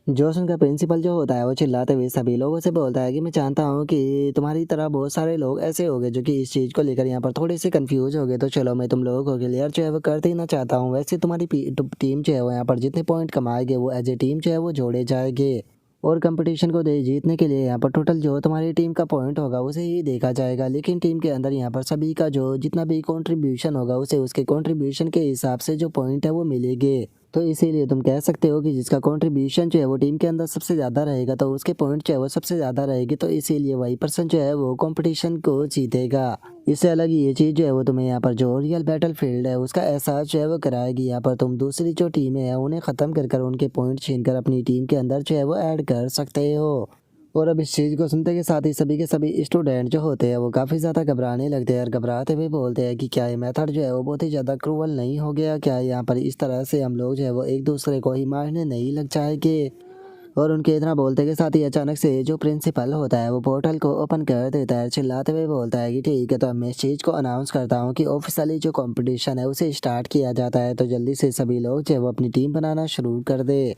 A: जोश उनका प्रिंसिपल जो होता है वो चिल्लाते हुए सभी लोगों से बोलता है कि मैं जानता हूँ कि तुम्हारी तरह बहुत सारे लोग ऐसे होंगे जो कि इस चीज़ को लेकर यहाँ पर थोड़े से कंफ्यूज हो गए। तो चलो मैं तुम लोगों को क्लियर जो है वो कर देना चाहता हूँ। वैसे तुम्हारी टीम जो है वो यहाँ पर जितने पॉइंट कमाएंगे वो एज ए टीम जो है वो जोड़े जाएंगे। और कंपटीशन को दे जीतने के लिए यहाँ पर टोटल जो तुम्हारी टीम का पॉइंट होगा उसे ही देखा जाएगा। लेकिन टीम के अंदर यहाँ पर सभी का जो जितना भी कंट्रीब्यूशन होगा उसे उसके कंट्रीब्यूशन के हिसाब से जो पॉइंट है वो मिलेंगे। तो इसीलिए तुम कह सकते हो कि जिसका कंट्रीब्यूशन जो है वो टीम के अंदर सबसे ज़्यादा रहेगा तो उसके पॉइंट जो है वो सबसे ज़्यादा रहेगी। तो इसीलिए वही पर्सन जो है वो कंपटीशन को जीतेगा। इससे अलग ये चीज़ जो है वो तुम्हें यहाँ पर जो रियल बैटल फील्ड है उसका एहसास जो है वो कराएगी। यहाँ पर तुम दूसरी जो टीमें हैं उन्हें ख़त्म कर उनके पॉइंट छीन कर अपनी टीम के अंदर जो है वो ऐड कर सकते हो। और अब इस चीज़ को सुनते के साथ ही सभी के सभी स्टूडेंट जो होते हैं वो काफ़ी ज़्यादा घबराने लगते हैं और घबराते हुए बोलते हैं कि क्या ये मेथड जो है वो बहुत ही ज़्यादा क्रूअल नहीं हो गया, क्या यहाँ पर इस तरह से हम लोग जो है वो एक दूसरे को ही मारने नहीं लग जाएंगे। और उनके इतना बोलते के साथ ही अचानक से जो प्रिंसिपल होता है वो पोर्टल को ओपन कर देता है। चिल्लाते हुए बोलता है कि ठीक है तो अब मैं इस चीज़ को अनाउंस करता हूँ कि ऑफिशियली जो कंपटीशन है उसे स्टार्ट किया जाता है। तो जल्दी से सभी लोग जो है वो अपनी टीम बनाना शुरू कर दे।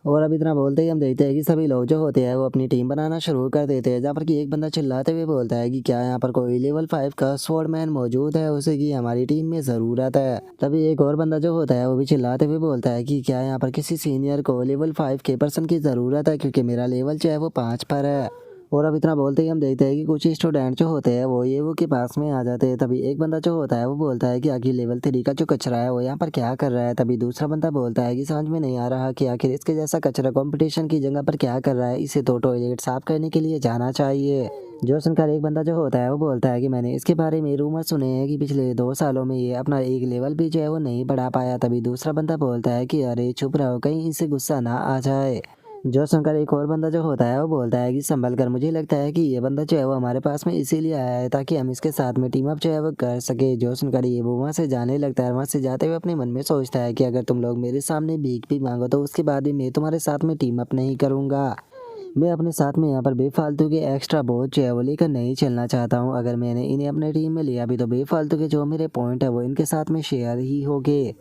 A: और अब इतना बोलते ही हम देखते हैं कि सभी लोग जो होते हैं वो अपनी टीम बनाना शुरू कर देते हैं। जहाँ पर कि एक बंदा चिल्लाते हुए बोलता है कि क्या यहाँ पर कोई लेवल 5 का स्वॉर्डमैन मौजूद है, उसे की हमारी टीम में ज़रूरत है। तभी एक और बंदा जो होता है वो भी चिल्लाते हुए बोलता है कि क्या यहाँ पर किसी सीनियर को लेवल 5 के पर्सन की ज़रूरत है, क्योंकि मेरा लेवल जो है वो 5 पर है। और अब इतना बोलते ही हम देखते हैं कि कुछ स्टूडेंट जो होते हैं वो ये वो के पास में आ जाते हैं। तभी एक बंदा जो होता है वो बोलता है कि आखिर लेवल 3 का जो कचरा है वो यहाँ पर क्या कर रहा है। तभी दूसरा बंदा बोलता है कि समझ में नहीं आ रहा कि आखिर इसके जैसा कचरा कंपटीशन की जगह पर क्या कर रहा है, इसे तो टॉयलेट साफ करने के लिए जाना चाहिए। जो सुनकर एक बंदा जो होता है वो बोलता है कि मैंने इसके बारे में रूमर सुने हैं कि पिछले 2 सालों में ये अपना एक लेवल भी जो है वो नहीं बढ़ा पाया। तभी दूसरा बंदा बोलता है कि अरे चुप रहो, कहीं इसे गुस्सा ना आ जाए। जो सुनकर एक और बंदा जो होता है वो बोलता है कि संभल कर, मुझे लगता है कि ये बंदा जो है वो हमारे पास में इसीलिए आया है ताकि हम इसके साथ में टीम अप जो है वो कर सके। जो सुनकर ये वो वहाँ से जाने लगता है। वहाँ से जाते हुए अपने मन में सोचता है कि अगर तुम लोग मेरे सामने भीख भी मांगो तो उसके बाद भी मैं तुम्हारे साथ में टीम अप नहीं करूँगा। मैं अपने साथ में यहाँ पर बेफालतू के एक्स्ट्रा बोझ जो है वो लेकर नहीं चलना चाहता हूँ। अगर मैंने इन्हें अपने टीम में लिया भी तो बेफालतू के जो मेरे पॉइंट है वो इनके साथ में शेयर ही होंगे।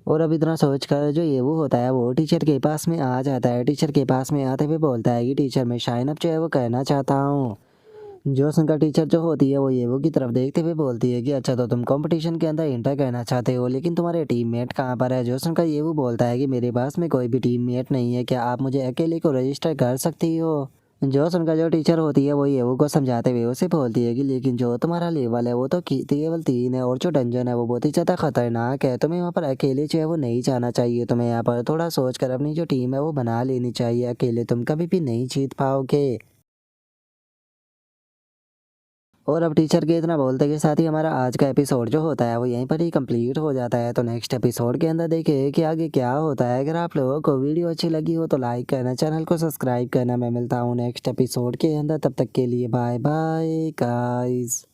A: और अब इतना सोच कर जो ये वो होता है वो टीचर के पास में आ जाता है। टीचर के पास में आते हुए बोलता है कि टीचर मैं शाइन अप जो है वो करना चाहता हूँ। जो उनका टीचर जो होती है वो ये वो की तरफ देखते हुए बोलती है कि अच्छा तो तुम कंपटीशन के अंदर एंटर करना चाहते हो, लेकिन तुम्हारे टीममेट कहाँ पर है। जो उनका ये वो बोलता है कि मेरे पास में कोई भी टीममेट नहीं है, क्या आप मुझे अकेले को रजिस्टर कर सकती हो। जो उनका जो टीचर होती है वो ये वो को समझाते हुए उसे बोलती है कि लेकिन जो तुम्हारा लेवल है वो तो केवल 3 है और जो डंजन है वो बहुत ही ज़्यादा खतरनाक है। तुम्हें वहाँ पर अकेले जो है वो नहीं जाना चाहिए। तुम्हें यहाँ पर थोड़ा सोच कर अपनी जो टीम है वो बना लेनी चाहिए। अकेले तुम कभी भी नहीं जीत पाओगे। और अब टीचर के इतना बोलते के साथ ही हमारा आज का एपिसोड जो होता है वो यहीं पर ही कंप्लीट हो जाता है। तो नेक्स्ट एपिसोड के अंदर देखिए कि आगे क्या होता है। अगर आप लोगों को वीडियो अच्छी लगी हो तो लाइक करना, चैनल को सब्सक्राइब करना। मैं मिलता हूँ नेक्स्ट एपिसोड के अंदर, तब तक के लिए बाय बाय गाइस।